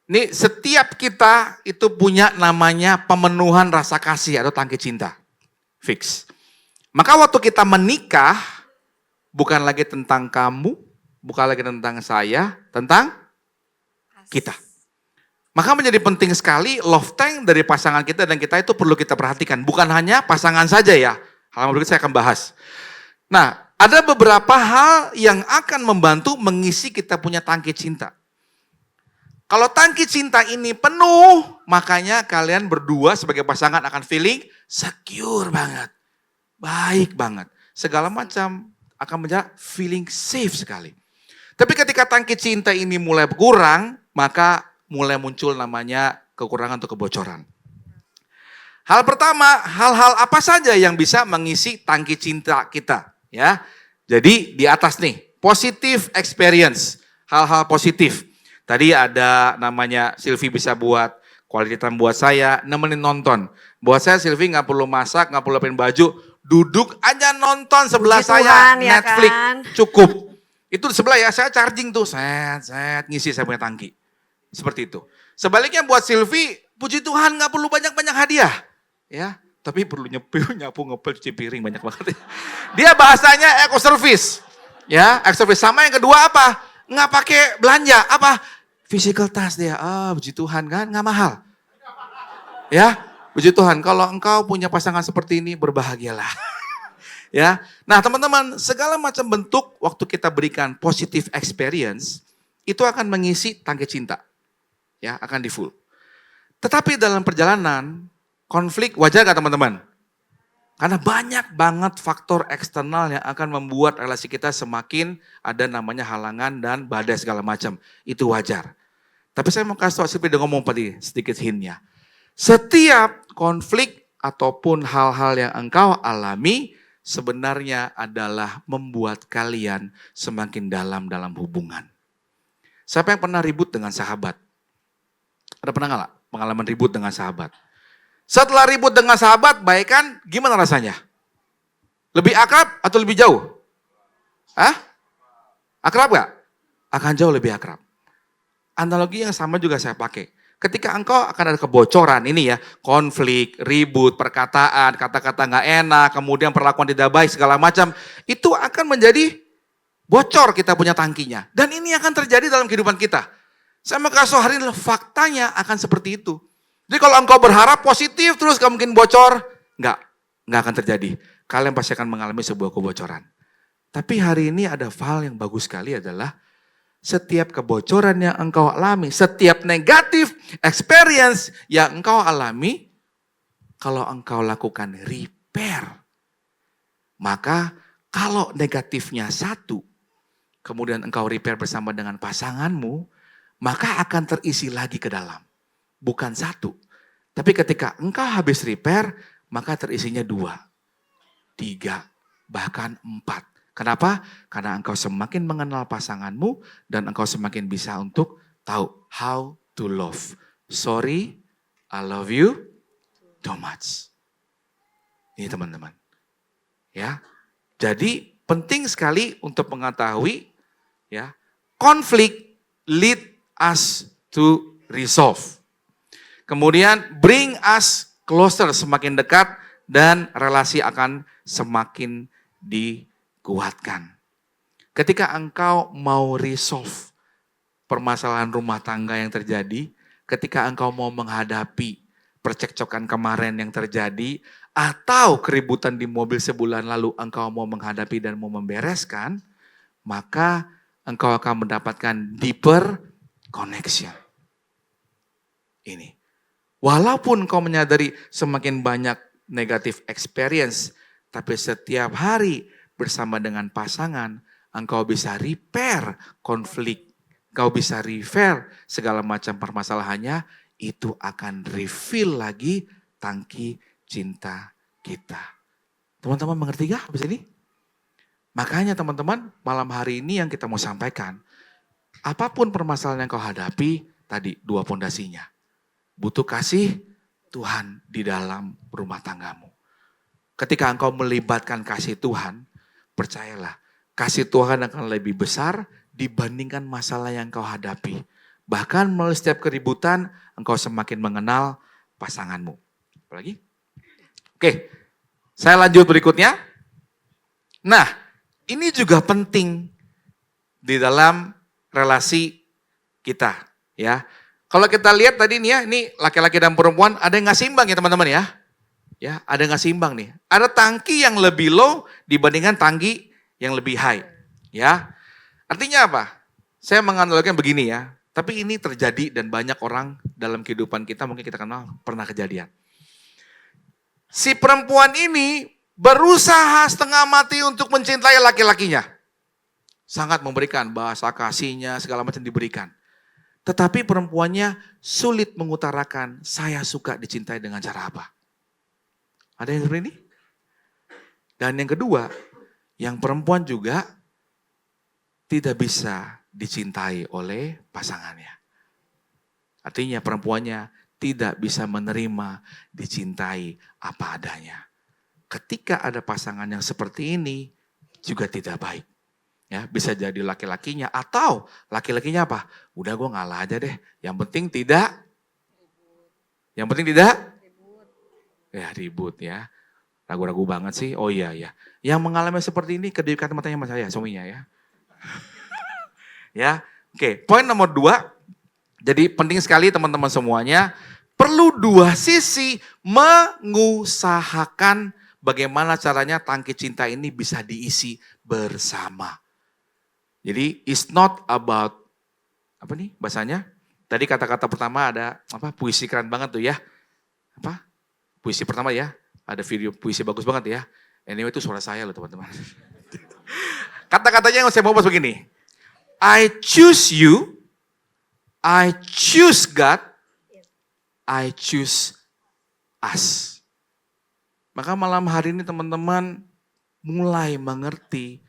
[SPEAKER 2] Ini setiap kita itu punya namanya pemenuhan rasa kasih atau tangki cinta. Fix. Maka waktu kita menikah, bukan lagi tentang kamu, bukan lagi tentang saya, tentang kita. Maka menjadi penting sekali love tank dari pasangan kita dan kita itu perlu kita perhatikan. Bukan hanya pasangan saja ya. Halaman berikut saya akan bahas. Nah, ada beberapa hal yang akan membantu mengisi kita punya tangki cinta. Kalau tangki cinta ini penuh, makanya kalian berdua sebagai pasangan akan feeling secure banget. Baik banget. Segala macam akan menjadi feeling safe sekali. Tapi ketika tangki cinta ini mulai berkurang, maka mulai muncul namanya kekurangan atau kebocoran. Hal pertama, hal-hal apa saja yang bisa mengisi tangki cinta kita, ya. Jadi di atas nih, positive experience, hal-hal positif. Tadi ada namanya Sylvie bisa buat quality time buat saya, nemenin nonton. Buat saya Sylvie nggak perlu masak, nggak perlu pin baju, duduk aja nonton sebelah
[SPEAKER 3] Puji
[SPEAKER 2] saya
[SPEAKER 3] Tuhan, ya
[SPEAKER 2] Netflix,
[SPEAKER 3] kan?
[SPEAKER 2] cukup. Itu sebelah ya, saya charging tuh, set, ngisi saya punya tangki. Seperti itu. Sebaliknya buat Silvi, puji Tuhan nggak perlu banyak-banyak hadiah. Ya, tapi perlu nyapu, ngepel, cuci piring banyak banget. Dia bahasanya eco service. Ya, eco service. Sama yang kedua apa? Nggak pakai belanja. Apa? Physical task dia. Puji Tuhan kan, nggak mahal. Ya, puji Tuhan. Kalau engkau punya pasangan seperti ini, berbahagialah. Ya, nah teman-teman, segala macam bentuk waktu kita berikan positive experience, itu akan mengisi tangki cinta. Ya, akan di full. Tetapi dalam perjalanan, konflik wajar gak teman-teman? Karena banyak banget faktor eksternal yang akan membuat relasi kita semakin ada namanya halangan dan badai segala macam. Itu wajar. Tapi saya mau kasih tahu seperti ngomong tadi, sedikit hintnya. Setiap konflik ataupun hal-hal yang engkau alami, sebenarnya adalah membuat kalian semakin dalam hubungan. Siapa yang pernah ribut dengan sahabat? Ada pernah nggak pengalaman ribut dengan sahabat? Setelah ribut dengan sahabat, baikan, gimana rasanya? Lebih akrab atau lebih jauh? Akrab gak? Akan jauh lebih akrab. Analogi yang sama juga saya pakai. Ketika engkau akan ada kebocoran, ini ya, konflik, ribut, perkataan, kata-kata gak enak, kemudian perlakuan tidak baik, segala macam, itu akan menjadi bocor kita punya tangkinya. Dan ini akan terjadi dalam kehidupan kita. Saya mau kasih hari ini faktanya akan seperti itu. Jadi kalau engkau berharap positif terus gak mungkin bocor, nggak akan terjadi. Kalian pasti akan mengalami sebuah kebocoran. Tapi hari ini ada hal yang bagus sekali adalah setiap kebocoran yang engkau alami, setiap negatif experience yang engkau alami, kalau engkau lakukan repair, maka kalau negatifnya satu, kemudian engkau repair bersama dengan pasanganmu, maka akan terisi lagi ke dalam. Bukan satu. Tapi ketika engkau habis repair, maka terisinya 2, 3, bahkan 4. Kenapa? Karena engkau semakin mengenal pasanganmu dan engkau semakin bisa untuk tahu how to love. Sorry, I love you too much. Ini teman-teman. Ya. Jadi penting sekali untuk mengetahui ya, konflik lead us to resolve. Kemudian bring us closer, semakin dekat dan relasi akan semakin dikuatkan. Ketika engkau mau resolve permasalahan rumah tangga yang terjadi, ketika engkau mau menghadapi percekcokan kemarin yang terjadi, atau keributan di mobil sebulan lalu engkau mau menghadapi dan mau membereskan, maka engkau akan mendapatkan deeper connection. Ini. Walaupun kau menyadari semakin banyak negatif experience, tapi setiap hari bersama dengan pasangan, engkau bisa repair konflik, engkau bisa repair segala macam permasalahannya, itu akan refill lagi tangki cinta kita. Teman-teman mengerti gak habis ini? Makanya teman-teman, malam hari ini yang kita mau sampaikan, apapun permasalahan yang kau hadapi, tadi 2 pondasinya. Butuh kasih Tuhan di dalam rumah tanggamu. Ketika engkau melibatkan kasih Tuhan, percayalah, kasih Tuhan akan lebih besar dibandingkan masalah yang kau hadapi. Bahkan melalui setiap keributan, engkau semakin mengenal pasanganmu. Apalagi? Oke, saya lanjut berikutnya. Nah, ini juga penting di dalam relasi kita, ya. Kalau kita lihat tadi nih ya, ini laki-laki dan perempuan ada yang nggak seimbang ya teman-teman ya. Ya, ada yang nggak seimbang nih. Ada tangki yang lebih low dibandingkan tangki yang lebih high. Ya, artinya apa? Saya menganalogikan begini ya. Tapi ini terjadi dan banyak orang dalam kehidupan kita mungkin kita kenal pernah kejadian. Si perempuan ini berusaha setengah mati untuk mencintai laki-lakinya. Sangat memberikan bahasa kasihnya, segala macam diberikan. Tetapi perempuannya sulit mengutarakan, saya suka dicintai dengan cara apa. Ada yang seperti ini? Dan yang kedua, yang perempuan juga tidak bisa dicintai oleh pasangannya. Artinya perempuannya tidak bisa menerima dicintai apa adanya. Ketika ada pasangan yang seperti ini, juga tidak baik. Ya, bisa jadi laki-lakinya atau laki-lakinya apa? Udah gue ngalah aja deh. Yang penting tidak ya ribut ya. Ragu-ragu banget sih. Oh iya ya. Yang mengalami seperti ini kedekatan matanya sama saya, suaminya ya. Ya. Oke, poin nomor 2. Jadi penting sekali teman-teman semuanya. Perlu dua sisi mengusahakan bagaimana caranya tangki cinta ini bisa diisi bersama. Jadi it's not about, apa nih bahasanya? Tadi kata-kata pertama ada puisi keren banget tuh ya. Puisi pertama ya, ada video puisi bagus banget ya. Anyway itu suara saya loh teman-teman. Kata-katanya yang saya mau bahas begini. I choose you, I choose God, I choose us. Maka malam hari ini teman-teman mulai mengerti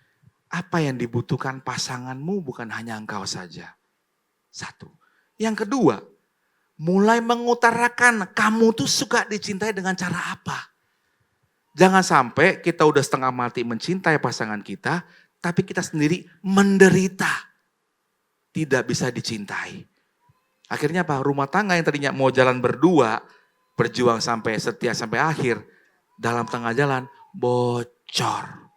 [SPEAKER 2] apa yang dibutuhkan pasanganmu bukan hanya engkau saja. Satu. Yang kedua, mulai mengutarakan kamu tuh suka dicintai dengan cara apa. Jangan sampai kita udah setengah mati mencintai pasangan kita, tapi kita sendiri menderita. Tidak bisa dicintai. Akhirnya apa? Rumah tangga yang tadinya mau jalan berdua, berjuang sampai setia sampai akhir, dalam tengah jalan bocor.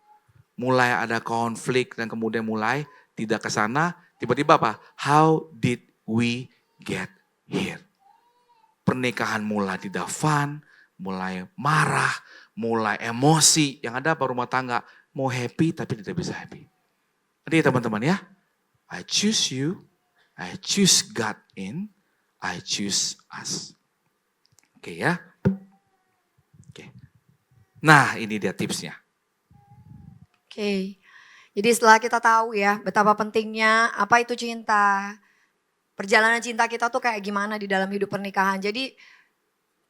[SPEAKER 2] Mulai ada konflik dan kemudian mulai tidak ke sana, tiba-tiba apa? How did we get here? Pernikahan mulai tidak fun, mulai marah, mulai emosi. Yang ada apa rumah tangga? Mau happy tapi tidak bisa happy. Jadi teman-teman ya, I choose you, I choose God in, I choose us. Oke ya. Oke. Nah ini dia tipsnya.
[SPEAKER 3] Oke, jadi setelah kita tahu ya betapa pentingnya apa itu cinta, perjalanan cinta kita tuh kayak gimana di dalam hidup pernikahan. Jadi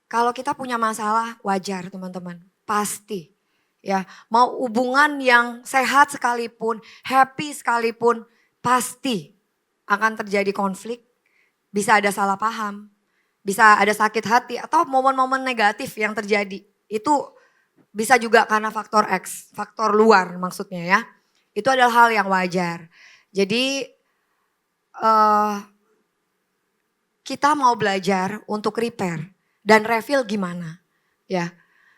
[SPEAKER 3] kalau kita punya masalah wajar teman-teman, pasti ya. Mau hubungan yang sehat sekalipun, happy sekalipun, pasti akan terjadi konflik, bisa ada salah paham, bisa ada sakit hati atau momen-momen negatif yang terjadi. Itu bisa juga karena faktor X, faktor luar maksudnya ya. Itu adalah hal yang wajar. Jadi kita mau belajar untuk repair dan refill gimana ya.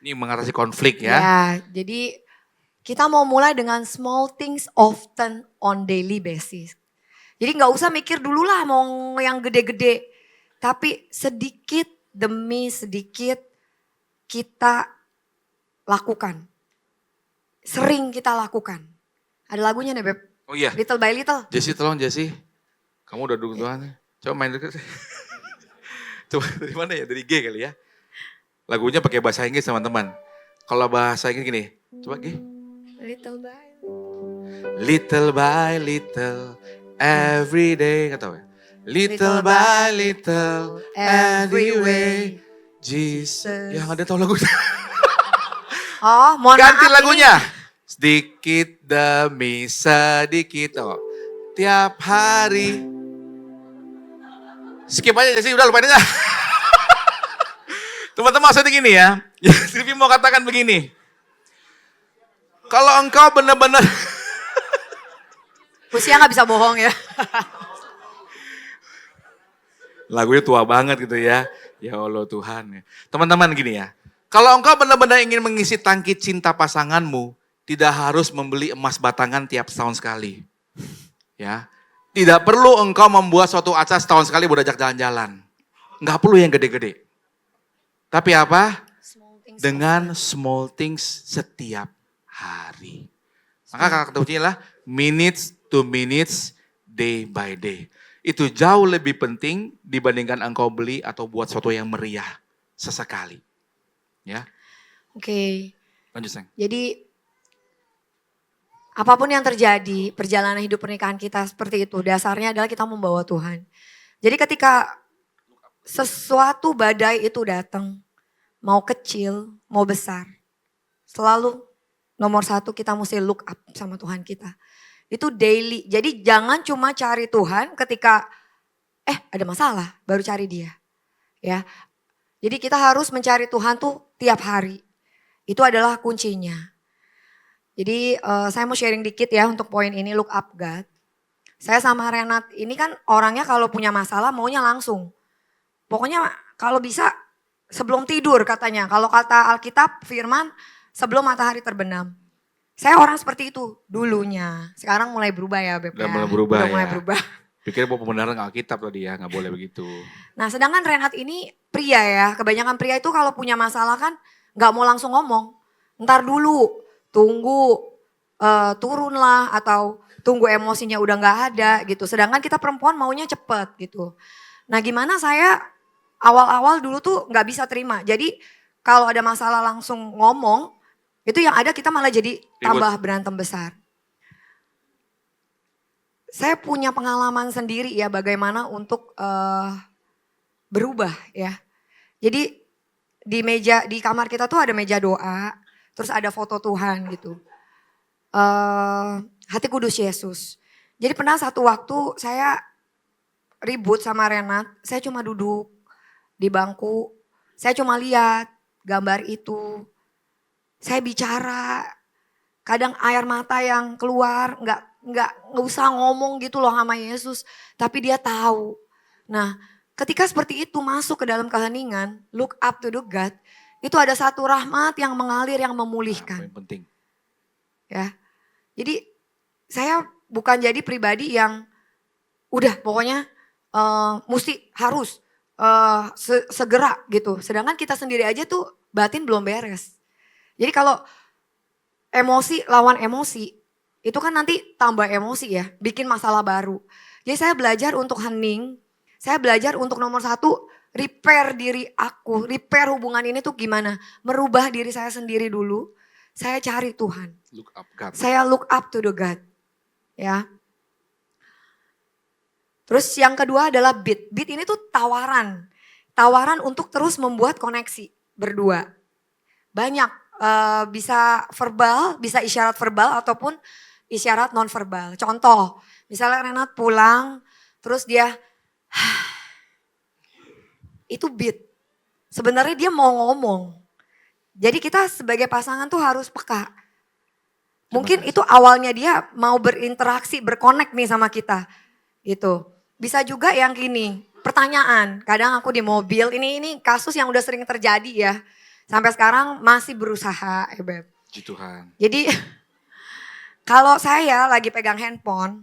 [SPEAKER 2] Ini mengatasi konflik ya.
[SPEAKER 3] Ya, jadi kita mau mulai dengan small things often on daily basis. Jadi nggak usah mikir dulu lah mau yang gede-gede. Tapi sedikit demi sedikit kita lakukan. Sering kita lakukan. Ada lagunya nih Beb.
[SPEAKER 2] Oh iya.
[SPEAKER 3] Little by little.
[SPEAKER 2] Jessie tolong Jessie. Kamu udah duduk doang. Coba main deket. Coba dari mana ya? Dari G kali ya. Lagunya pakai bahasa Inggris teman-teman. Kalau bahasa Inggris gini. Coba G. Little by little. Every day. Gak tau ya. Little by little. Every way. Jesus. Ya gak ada tau lagu.
[SPEAKER 3] Oh, mohon
[SPEAKER 2] ganti
[SPEAKER 3] maaf
[SPEAKER 2] lagunya. Sedikit demi sedikit. Oh. Tiap hari. Skip aja sih, udah lupain aja. Teman-teman maksudnya gini ya. Silvi mau katakan begini. Kalau engkau benar-benar.
[SPEAKER 3] Usia gak bisa bohong ya.
[SPEAKER 2] Lagunya tua banget gitu ya. Ya Allah Tuhan. Teman-teman gini ya. Kalau engkau benar-benar ingin mengisi tangki cinta pasanganmu, tidak harus membeli emas batangan tiap setahun sekali. Ya, tidak perlu engkau membuat suatu acara setahun sekali buat ajak jalan-jalan. Enggak perlu yang gede-gede. Tapi apa? Dengan small things setiap hari. Maka kata kuncinya adalah minutes to minutes, day by day. Itu jauh lebih penting dibandingkan engkau beli atau buat sesuatu yang meriah sesekali. Ya.
[SPEAKER 3] Oke.
[SPEAKER 2] Lanjut, Sayang.
[SPEAKER 3] Jadi apapun yang terjadi, perjalanan hidup pernikahan kita seperti itu, dasarnya adalah kita membawa Tuhan. Jadi ketika sesuatu badai itu datang, mau kecil, mau besar, selalu nomor satu kita mesti look up sama Tuhan kita. Itu daily, jadi jangan cuma cari Tuhan ketika ada masalah, baru cari dia. Ya. Jadi kita harus mencari Tuhan tuh tiap hari. Itu adalah kuncinya. Jadi saya mau sharing dikit ya untuk poin ini, look up God. Saya sama Renat ini kan orangnya kalau punya masalah maunya langsung. Pokoknya kalau bisa sebelum tidur katanya. Kalau kata Alkitab firman sebelum matahari terbenam. Saya orang seperti itu dulunya. Sekarang mulai berubah ya Beb.
[SPEAKER 2] Udah mulai berubah
[SPEAKER 3] Udah
[SPEAKER 2] ya.
[SPEAKER 3] mulai berubah.
[SPEAKER 2] Pikir mau pembenaran Alkitab tadi ya, gak boleh begitu.
[SPEAKER 3] Nah sedangkan Renat ini pria ya. Kebanyakan pria itu kalau punya masalah kan gak mau langsung ngomong. Ntar dulu, tunggu turunlah atau tunggu emosinya udah gak ada gitu. Sedangkan kita perempuan maunya cepet gitu. Nah gimana saya awal-awal dulu tuh gak bisa terima. Jadi kalau ada masalah langsung ngomong, itu yang ada kita malah jadi tambah berantem besar. Saya punya pengalaman sendiri ya bagaimana untuk berubah ya. Jadi di kamar kita tuh ada meja doa, terus ada foto Tuhan gitu. Hati Kudus Yesus. Jadi pernah satu waktu saya ribut sama Renat, saya cuma duduk di bangku, saya cuma lihat gambar itu. Saya bicara, kadang air mata yang keluar, nggak usah ngomong gitu loh sama Yesus, tapi dia tahu. Nah, ketika seperti itu masuk ke dalam keheningan, look up to the God, itu ada satu rahmat yang mengalir yang memulihkan.
[SPEAKER 2] Yang penting.
[SPEAKER 3] Ya, jadi saya bukan jadi pribadi yang udah pokoknya mesti harus segera gitu. Sedangkan kita sendiri aja tuh batin belum beres. Jadi kalau emosi lawan emosi, itu kan nanti tambah emosi ya, bikin masalah baru. Jadi saya belajar untuk hening, saya belajar untuk nomor satu, repair diri aku, repair hubungan ini tuh gimana. Merubah diri saya sendiri dulu, saya cari Tuhan.
[SPEAKER 2] Look up God.
[SPEAKER 3] Saya look up to the God. Ya. Terus yang kedua adalah beat. Beat ini tuh tawaran. Tawaran untuk terus membuat koneksi berdua. Banyak, bisa verbal, bisa isyarat verbal ataupun isyarat non verbal. Contoh, misalnya Renat pulang, terus dia, itu beat. Sebenarnya dia mau ngomong. Jadi kita sebagai pasangan tuh harus peka. Mungkin itu awalnya dia mau berinteraksi, berkonek nih sama kita. Gitu. Bisa juga yang gini, pertanyaan. Kadang aku di mobil, ini kasus yang udah sering terjadi ya. Sampai sekarang masih berusaha, Beb.
[SPEAKER 2] Puji Tuhan.
[SPEAKER 3] Jadi kalau saya lagi pegang handphone,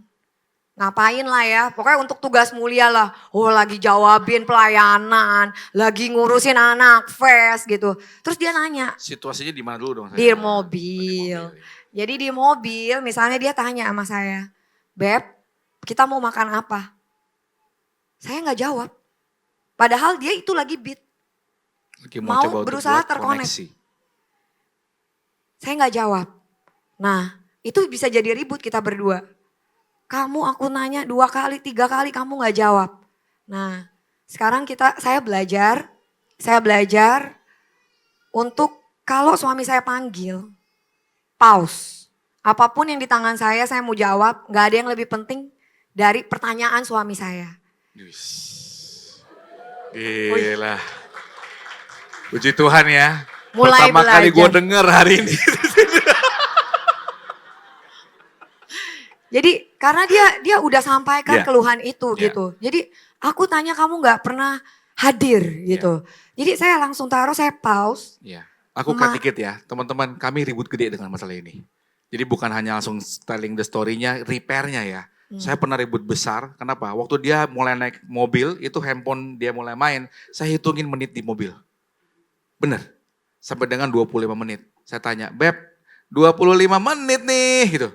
[SPEAKER 3] ngapain lah ya, pokoknya untuk tugas mulia lah. Oh lagi jawabin pelayanan, lagi ngurusin anak fest gitu. Terus dia nanya.
[SPEAKER 2] Situasinya di mana dulu dong?
[SPEAKER 3] Di mobil. Jadi di mobil misalnya dia tanya sama saya, Beb kita mau makan apa? Saya gak jawab. Padahal dia itu lagi beat.
[SPEAKER 2] Lagi
[SPEAKER 3] mau
[SPEAKER 2] coba
[SPEAKER 3] berusaha terkonek. Saya gak jawab. Nah itu bisa jadi ribut kita berdua. Kamu aku nanya 2 kali, 3 kali kamu gak jawab. Nah sekarang saya belajar untuk kalau suami saya panggil, pause. Apapun yang di tangan saya mau jawab, gak ada yang lebih penting dari pertanyaan suami saya.
[SPEAKER 2] Gila. Puji Tuhan ya.
[SPEAKER 3] Mulai
[SPEAKER 2] Pertama kali gue denger hari ini.
[SPEAKER 3] Jadi karena dia udah sampaikan keluhan itu gitu. Jadi aku tanya kamu gak pernah hadir gitu. Jadi saya langsung taruh, saya pause.
[SPEAKER 2] Aku cut dikit ya, teman-teman kami ribut gede dengan masalah ini. Jadi bukan hanya langsung telling the story-nya, repair-nya ya. Saya pernah ribut besar, kenapa? Waktu dia mulai naik mobil, itu handphone dia mulai main, saya hitungin menit di mobil. Bener, sampai dengan 25 menit. Saya tanya, Beb 25 menit nih gitu.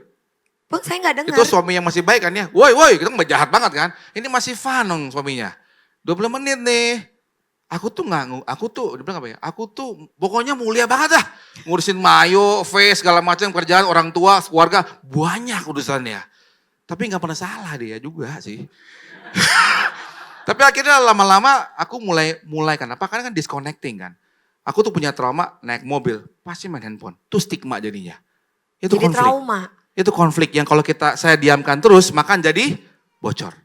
[SPEAKER 3] Pun saya gak dengar.
[SPEAKER 2] Itu suami yang masih baik kan ya, woi kita jahat banget kan. Ini masih fun dong suaminya. 20 menit nih. Aku tuh dia bilang apa ya? Aku tuh pokoknya mulia banget dah. Ngurusin mayo, face, segala macam kerjaan orang tua, keluarga, banyak urusannya. Tapi gak pernah salah dia juga sih. Tapi akhirnya lama-lama aku mulai kenapa? Karena kan disconnecting kan. Aku tuh punya trauma naik mobil, pasti main handphone. Itu stigma jadinya. Itu
[SPEAKER 3] jadi
[SPEAKER 2] konflik.
[SPEAKER 3] Trauma.
[SPEAKER 2] Itu konflik yang kalau saya diamkan terus, maka jadi bocor.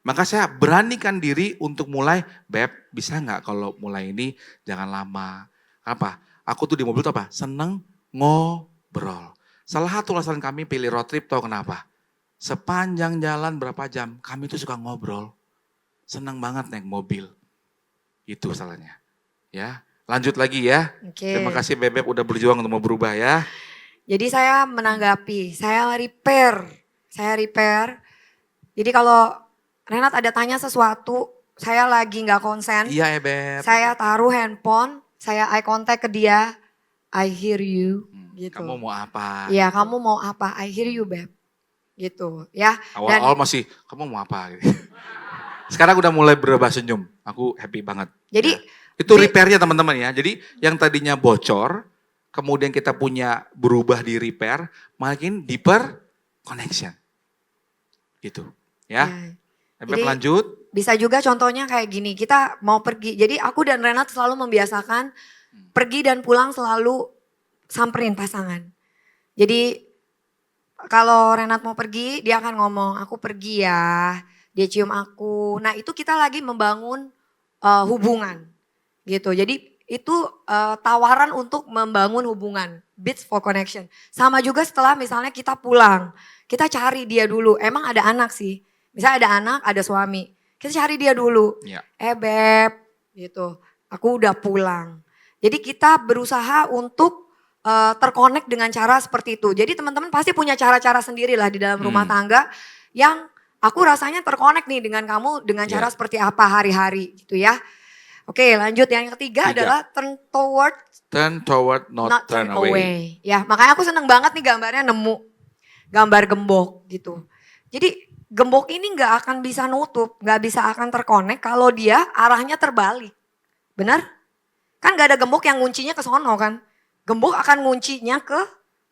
[SPEAKER 2] Maka saya beranikan diri untuk mulai, Beb bisa gak kalau mulai ini jangan lama. Apa? Aku tuh di mobil tuh apa? Seneng ngobrol. Salah satu alasan kami pilih road trip tahu kenapa? Sepanjang jalan berapa jam, kami tuh suka ngobrol. Senang banget naik mobil. Itu salahnya. Ya, lanjut lagi ya.
[SPEAKER 3] Oke.
[SPEAKER 2] Terima kasih Bebek udah berjuang untuk mau berubah ya.
[SPEAKER 3] Jadi saya menanggapi, saya repair. Jadi kalau Renat ada tanya sesuatu, saya lagi nggak konsen.
[SPEAKER 2] Iya Beb.
[SPEAKER 3] Saya taruh handphone, saya eye contact ke dia, I hear you. Gitu.
[SPEAKER 2] Kamu mau apa?
[SPEAKER 3] Iya, kamu mau apa? I hear you, Beb. Gitu, ya.
[SPEAKER 2] Awal-awal masih, kamu mau apa? Gitu. Sekarang udah mulai berubah senyum. Aku happy banget.
[SPEAKER 3] Jadi,
[SPEAKER 2] ya. Itu repairnya teman-teman ya. Jadi yang tadinya bocor, kemudian kita punya berubah di repair, makin deeper connection. Gitu, ya. Beb lanjut.
[SPEAKER 3] Bisa juga contohnya kayak gini, kita mau pergi. Jadi aku dan Renat selalu membiasakan pergi dan pulang selalu samperin pasangan. Jadi kalau Renat mau pergi, dia akan ngomong, aku pergi ya. Dia cium aku. Nah itu kita lagi membangun hubungan gitu. Jadi itu tawaran untuk membangun hubungan. Beats for connection. Sama juga setelah misalnya kita pulang. Kita cari dia dulu. Emang ada anak sih. Misalnya ada anak, ada suami. Kita cari dia dulu.
[SPEAKER 2] Ya.
[SPEAKER 3] Beb gitu. Aku udah pulang. Jadi kita berusaha untuk terkonek dengan cara seperti itu. Jadi teman-teman pasti punya cara-cara sendiri lah di dalam rumah tangga yang aku rasanya terkonek nih dengan kamu dengan cara seperti apa hari-hari gitu ya. Oke lanjut yang ketiga adalah turn toward.
[SPEAKER 2] Turn toward not turn away.
[SPEAKER 3] Ya makanya aku seneng banget nih gambarnya nemu gambar gembok gitu. Jadi gembok ini gak akan bisa nutup, gak bisa akan terkonek kalau dia arahnya terbalik. Benar? Kan gak ada gembok yang nguncinya ke sono kan. Gembok akan nguncinya ke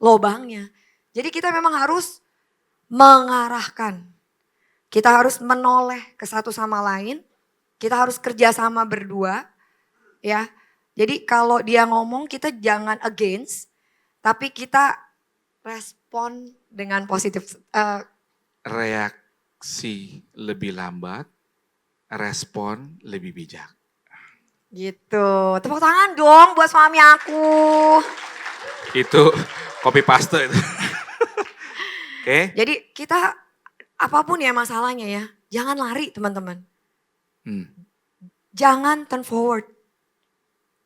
[SPEAKER 3] lobangnya. Jadi kita memang harus mengarahkan. Kita harus menoleh ke satu sama lain. Kita harus kerjasama berdua. Ya. Jadi kalau dia ngomong kita jangan against. Tapi kita respon dengan positif.
[SPEAKER 2] Reaksi lebih lambat. Respon lebih bijak.
[SPEAKER 3] Gitu. Tepuk tangan dong buat suami aku.
[SPEAKER 2] Itu copy paste itu. Oke.
[SPEAKER 3] Jadi kita apapun ya masalahnya ya, jangan lari teman-teman. Jangan turn forward.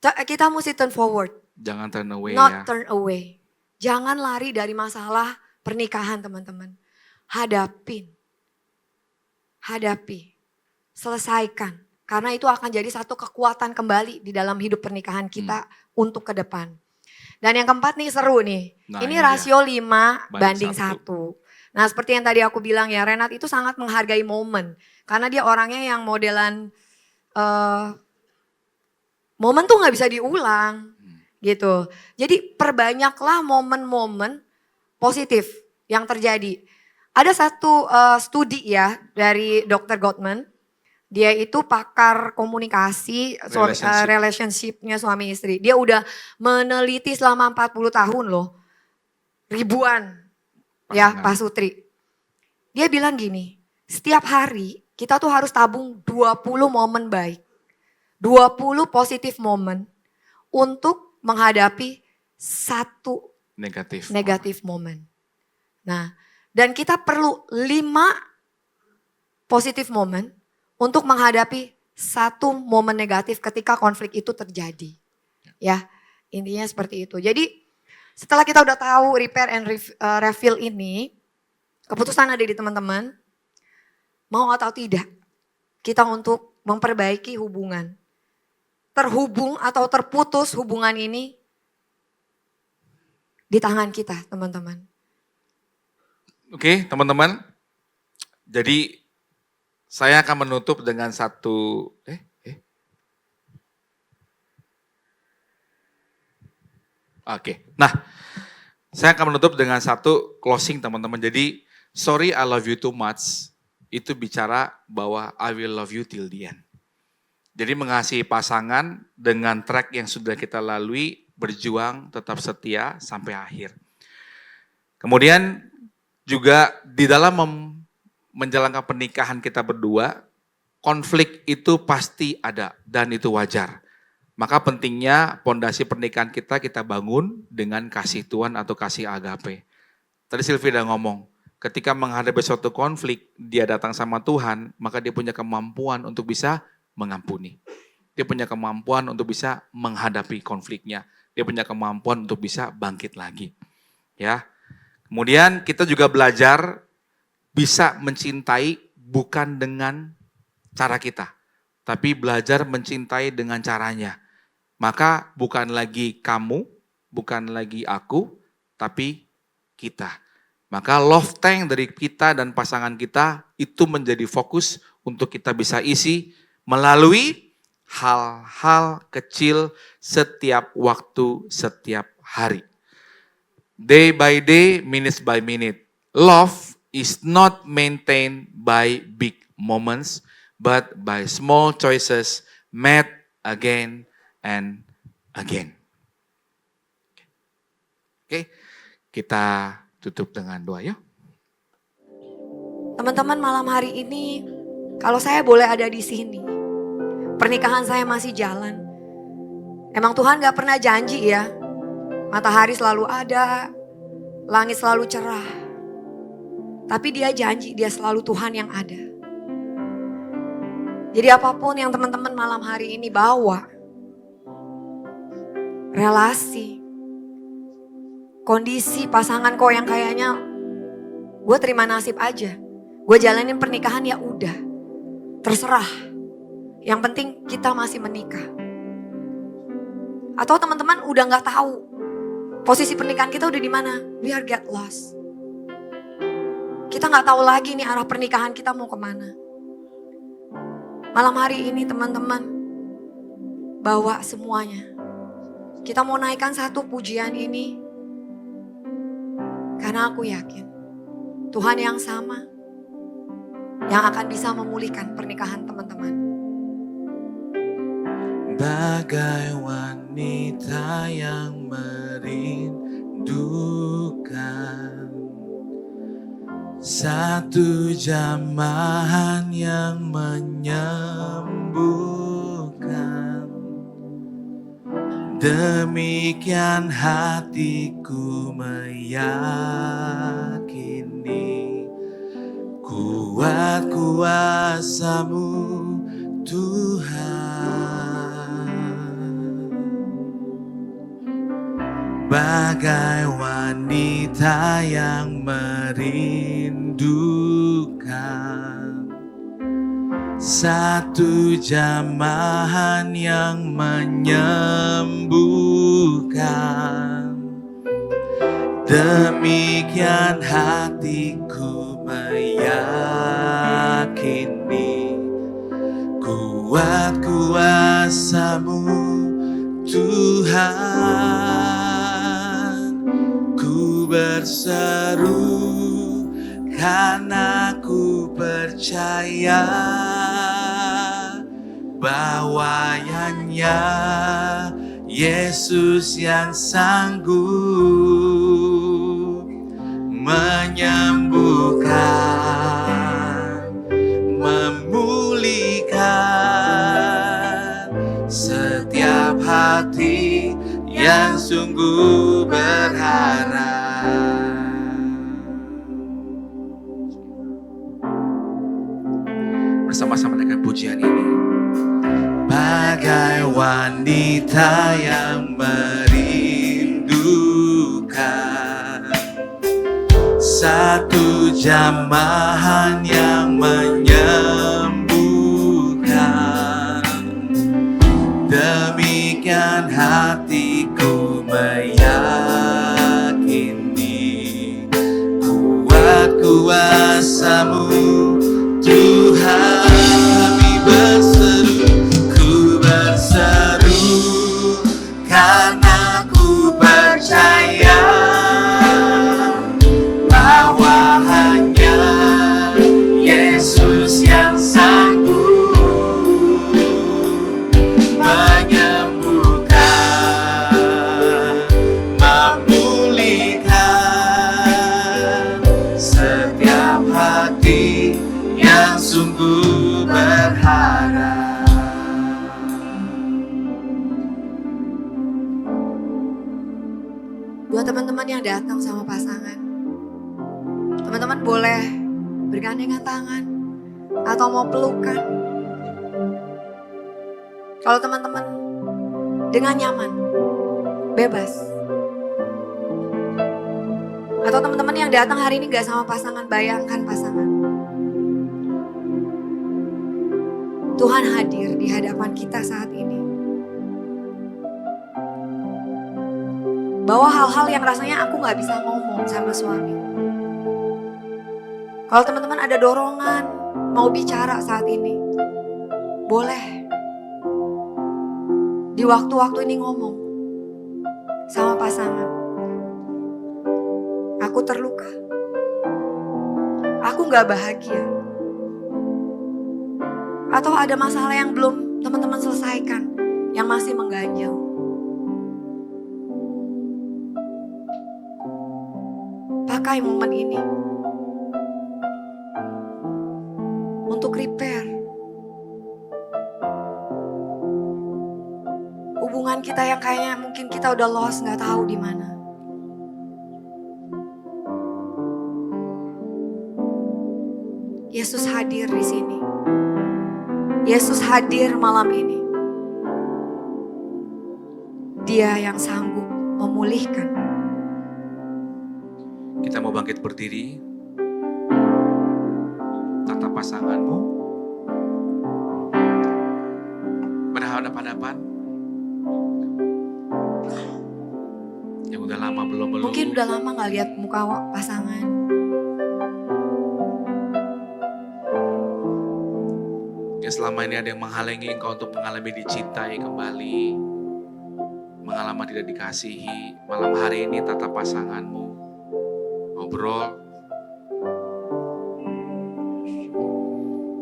[SPEAKER 3] Kita mesti turn forward.
[SPEAKER 2] Jangan turn away
[SPEAKER 3] Not
[SPEAKER 2] ya.
[SPEAKER 3] turn away. Jangan lari dari masalah pernikahan teman-teman. Hadapi. Selesaikan. Karena itu akan jadi satu kekuatan kembali di dalam hidup pernikahan kita untuk ke depan. Dan yang keempat nih seru nih.
[SPEAKER 2] Nah,
[SPEAKER 3] ini rasio 5 banding 1.
[SPEAKER 2] 1.
[SPEAKER 3] Nah seperti yang tadi aku bilang ya, Renat itu sangat menghargai momen. Karena dia orangnya yang modelan, momen tuh gak bisa diulang gitu. Jadi perbanyaklah momen-momen positif yang terjadi. Ada satu studi ya dari Dr. Gottman. Dia itu pakar komunikasi, relationship-nya suami istri. Dia udah meneliti selama 40 tahun loh. Ribuan ya Pak Sutri. Dia bilang gini, setiap hari kita tuh harus tabung 20 momen baik. 20 positif momen untuk menghadapi satu negatif momen. Nah, dan kita perlu 5 positif momen untuk menghadapi satu momen negatif ketika konflik itu terjadi. Ya, intinya seperti itu. Jadi setelah kita udah tahu repair and refill ini, keputusan ada di teman-teman, mau atau tidak, kita untuk memperbaiki hubungan. Terhubung atau terputus hubungan ini di tangan kita teman-teman.
[SPEAKER 2] Oke teman-teman, jadi saya akan menutup dengan satu, Oke, nah saya akan menutup dengan satu closing teman-teman. Jadi, sorry I love you too much, itu bicara bahwa I will love you till the end. Jadi mengasihi pasangan dengan track yang sudah kita lalui, berjuang tetap setia sampai akhir. Kemudian juga di dalam menjalankan pernikahan kita berdua, konflik itu pasti ada dan itu wajar. Maka pentingnya pondasi pernikahan kita bangun dengan kasih Tuhan atau kasih agape. Tadi Sylvie udah ngomong, ketika menghadapi suatu konflik, dia datang sama Tuhan, maka dia punya kemampuan untuk bisa mengampuni. Dia punya kemampuan untuk bisa menghadapi konfliknya. Dia punya kemampuan untuk bisa bangkit lagi. Ya. Kemudian kita juga belajar bisa mencintai bukan dengan cara kita, tapi belajar mencintai dengan caranya. Maka bukan lagi kamu, bukan lagi aku, tapi kita. Maka love tank dari kita dan pasangan kita itu menjadi fokus untuk kita bisa isi melalui hal-hal kecil setiap waktu, setiap hari. Day by day, minutes by minute. Love is not maintained by big moments, but by small choices made again and again. Oke, kita tutup dengan doa ya.
[SPEAKER 3] Teman-teman, malam hari ini, kalau saya boleh ada di sini, pernikahan saya masih jalan. Emang Tuhan gak pernah janji ya, matahari selalu ada, langit selalu cerah. Tapi dia janji, dia selalu Tuhan yang ada. Jadi apapun yang teman-teman malam hari ini bawa, relasi, kondisi pasangan kok yang kayaknya gue terima nasib aja. Gue jalanin pernikahan ya udah, terserah. Yang penting kita masih menikah. Atau teman-teman udah gak tahu posisi pernikahan kita udah di mana. We are get lost. Kita gak tahu lagi nih arah pernikahan kita mau kemana. Malam hari ini teman-teman bawa semuanya. Kita mau naikkan satu pujian ini. Karena aku yakin Tuhan yang sama yang akan bisa memulihkan pernikahan teman-teman.
[SPEAKER 1] Bagai wanita yang merindukan satu jamahan yang menyembuhkan, demikian hatiku meyakini kuat kuasa-Mu Tuhan. Bagai wanita yang merindukan satu jamahan yang menyembuhkan, demikian hatiku meyakini kuat kuasa-Mu Tuhan. Ku berseru karena ku percaya bahwa hanya Yesus yang sanggup menyembuhkan, memulihkan setiap hati yang sungguh berharap. Bersama-sama dengan pujian ini. Bagai wanita yang merindukan satu jamahan yang menyembuhkan, demikian hatiku meyakini kuat kuasa-Mu Tuhan. Kami berseru, ku berseru karena ku percaya bahwa hanya Yesus yang sanggup menyembuhkan, memulihkan setiap hati yang sungguh berharap.
[SPEAKER 3] Buat teman-teman yang datang sama pasangan, Teman-teman boleh bergandengan tangan atau mau pelukan. Kalau teman-teman dengan nyaman, bebas. Atau teman-teman yang datang hari ini gak sama pasangan, bayangkan pasangan. Tuhan hadir di hadapan kita saat ini. Bahwa hal-hal yang rasanya aku gak bisa ngomong sama suami. Kalau teman-teman ada dorongan, mau bicara saat ini, boleh. Di waktu-waktu ini ngomong sama pasangan. Aku terluka. Aku gak bahagia. Atau ada masalah yang belum teman-teman selesaikan, yang masih mengganjal. Pakai momen ini untuk repair hubungan kita yang kayaknya mungkin kita udah lost, nggak tahu di mana. Yesus hadir di sini. Yesus hadir malam ini. Dia yang sanggup memulihkan.
[SPEAKER 2] Kita mau bangkit berdiri. Tatap pasanganmu. Berhadapan-hadapan. Yang udah lama belum.
[SPEAKER 3] Mungkin udah lama gak lihat muka pasangan.
[SPEAKER 2] Ya selama ini ada yang menghalangi engkau untuk mengalami dicintai kembali. Mengalami tidak dikasihi. Malam hari ini tatap pasanganmu. Ngobrol.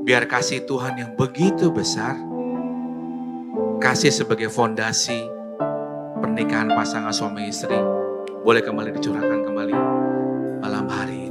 [SPEAKER 2] Biar kasih Tuhan yang begitu besar. Kasih sebagai fondasi pernikahan pasangan suami istri. Boleh kembali dicurahkan kembali malam hari ini.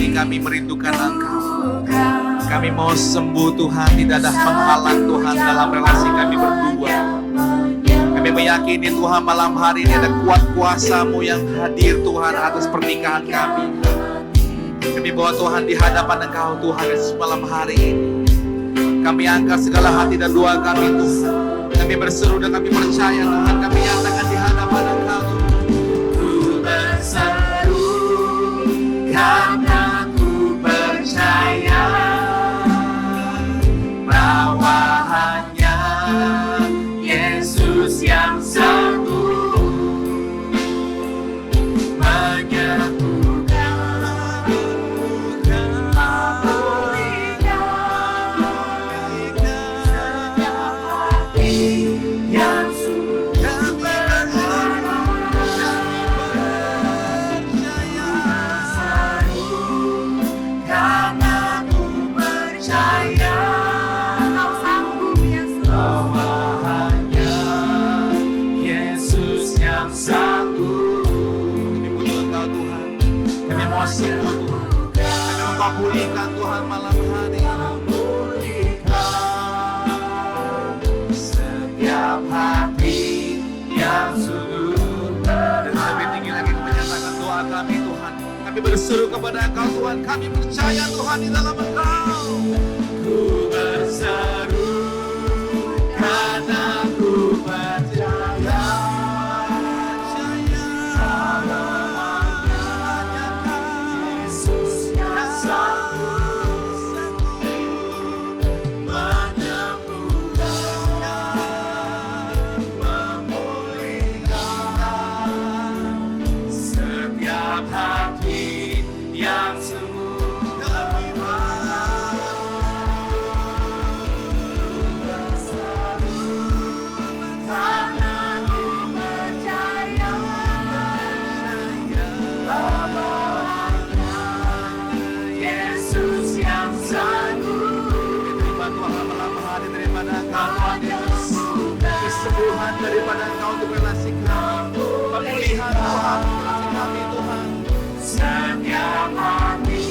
[SPEAKER 2] Kami merindukan Engkau. Kami mau sembuh Tuhan, tidak ada penghalang Tuhan dalam relasi kami berdua. Kami meyakini Tuhan malam hari ini ada kuat kuasa-Mu yang hadir Tuhan atas pernikahan kami. Kami bawa Tuhan di hadapan Engkau Tuhan Yesus malam hari ini. Kami angkat segala hati dan doa kami Tuhan. Kami berseru dan kami percaya Tuhan, kami nyatakan di hadapan Engkau. Ku berseru karena percaya bahwa hanya Yesus yang sanggup menyembuhkan, setiap hati yang sudah pulihkan Tuhan malam hari ini. Setiap hati yang sungguh dan lebih tinggi lagi menyatakan doa kami Tuhan. Kami berseru kepada Engkau Tuhan. Kami percaya Tuhan di dalam Engkau. Ku berseru karena ku percaya. daripada Engkau untuk relasi kami. Pemulihan Tuhan, relasi kami Tuhan. Setiap hati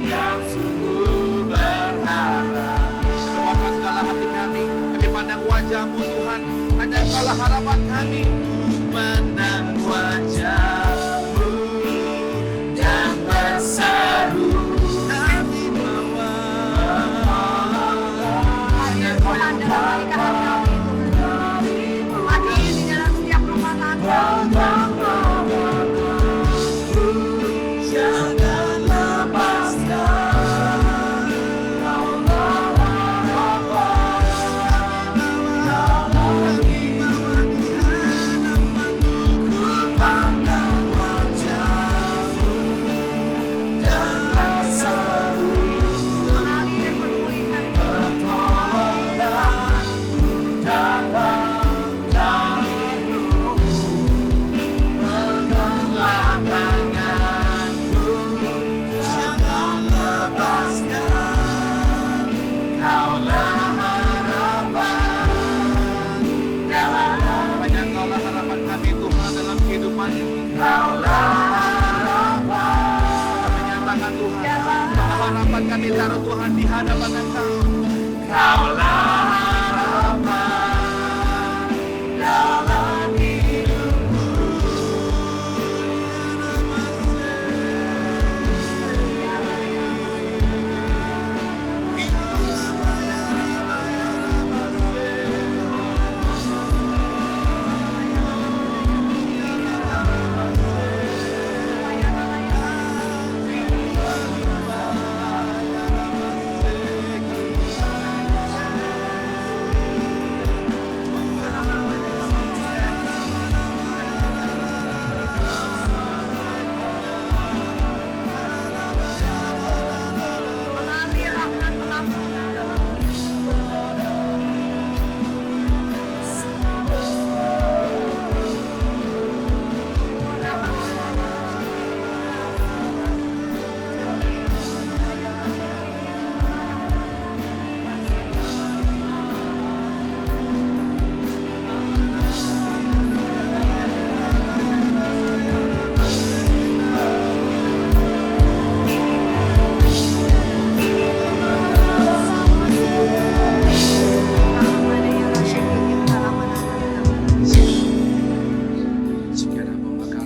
[SPEAKER 2] yang sungguh berharap. Sembuhkan segala hati kami pandang wajah-Mu Tuhan. Hanya Engkaulah harapan kami. Pandang wajah-Mu dan berseru kami bawa.
[SPEAKER 3] Hadir Tuhan dalam pernikahan kami. Hadir di dalam setiap rumah tangga.
[SPEAKER 2] Jangan lepaskan. Harapan kami taruh Tuhan di hadapan Engkau. Kaulah harapan dalam hidupku.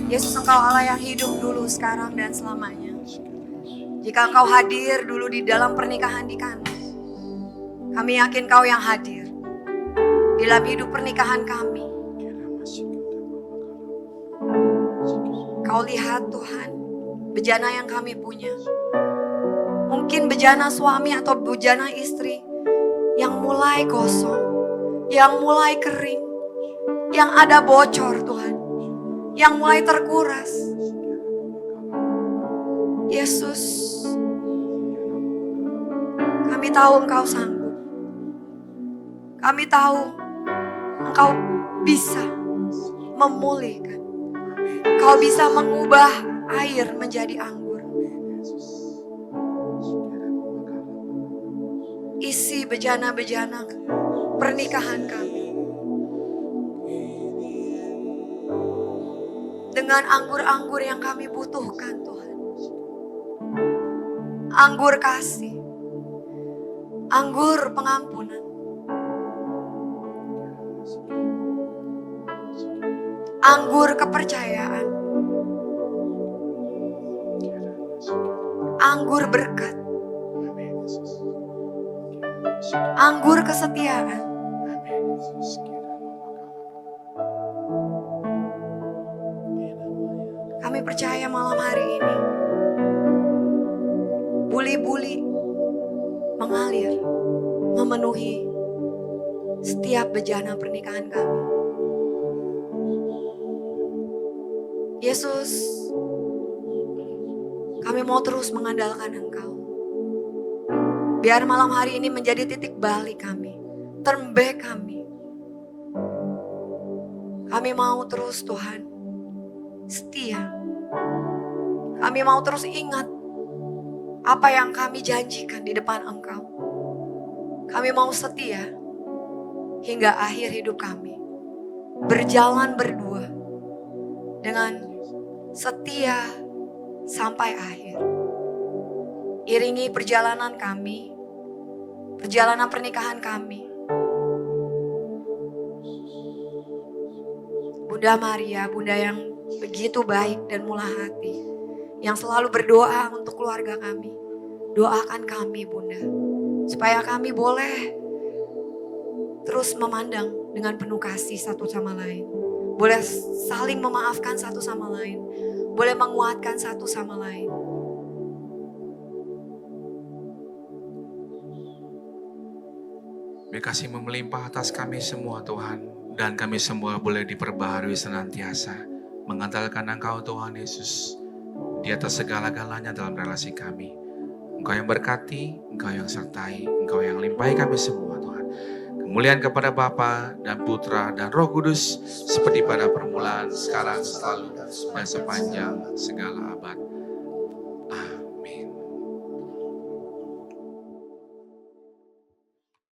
[SPEAKER 3] Yesus, Engkau Allah yang hidup dulu, sekarang, dan selamanya. Jika Engkau hadir dulu di dalam pernikahan di Kana, kami yakin Kau yang hadir di dalam hidup pernikahan kami. Kau lihat Tuhan, bejana yang kami punya. Mungkin bejana suami atau bejana istri yang mulai kosong, yang mulai kering, yang ada bocor Tuhan, yang mulai terkuras. Yesus, kami tahu Engkau sanggup. Kami tahu Engkau bisa memulihkan. Engkau bisa mengubah air menjadi anggur. Isi bejana-bejana pernikahan kami dengan anggur-anggur yang kami butuhkan Tuhan. Anggur kasih, anggur pengampunan, anggur kepercayaan, anggur berkat, anggur kesetiaan. Kami percaya malam hari ini buli-buli mengalir, memenuhi setiap bejana pernikahan kami. Yesus, kami mau terus mengandalkan Engkau. Biar malam hari ini menjadi titik balik kami, turn back kami. Kami mau terus Tuhan setia. Kami mau terus ingat apa yang kami janjikan di depan Engkau. Kami mau setia hingga akhir hidup kami. berjalan berdua dengan setia sampai akhir. Iringi perjalanan kami, perjalanan pernikahan kami. Bunda Maria, Bunda yang begitu baik dan murah hati, yang selalu berdoa untuk keluarga kami. Doakan kami Bunda, supaya kami boleh terus memandang dengan penuh kasih satu sama lain. Boleh saling memaafkan satu sama lain. Boleh menguatkan satu sama lain.
[SPEAKER 2] Biar kasih-Mu melimpah atas kami semua Tuhan. Dan kami semua boleh diperbaharui senantiasa. Mengandalkan Engkau Tuhan Yesus. Di atas segala-galanya dalam relasi kami. Engkau yang berkati, Engkau yang sertai, Engkau yang limpahi kami semua Tuhan. Kemuliaan kepada Bapa dan Putra dan Roh Kudus. Seperti pada permulaan, sekarang, selalu, dan sepanjang segala abad.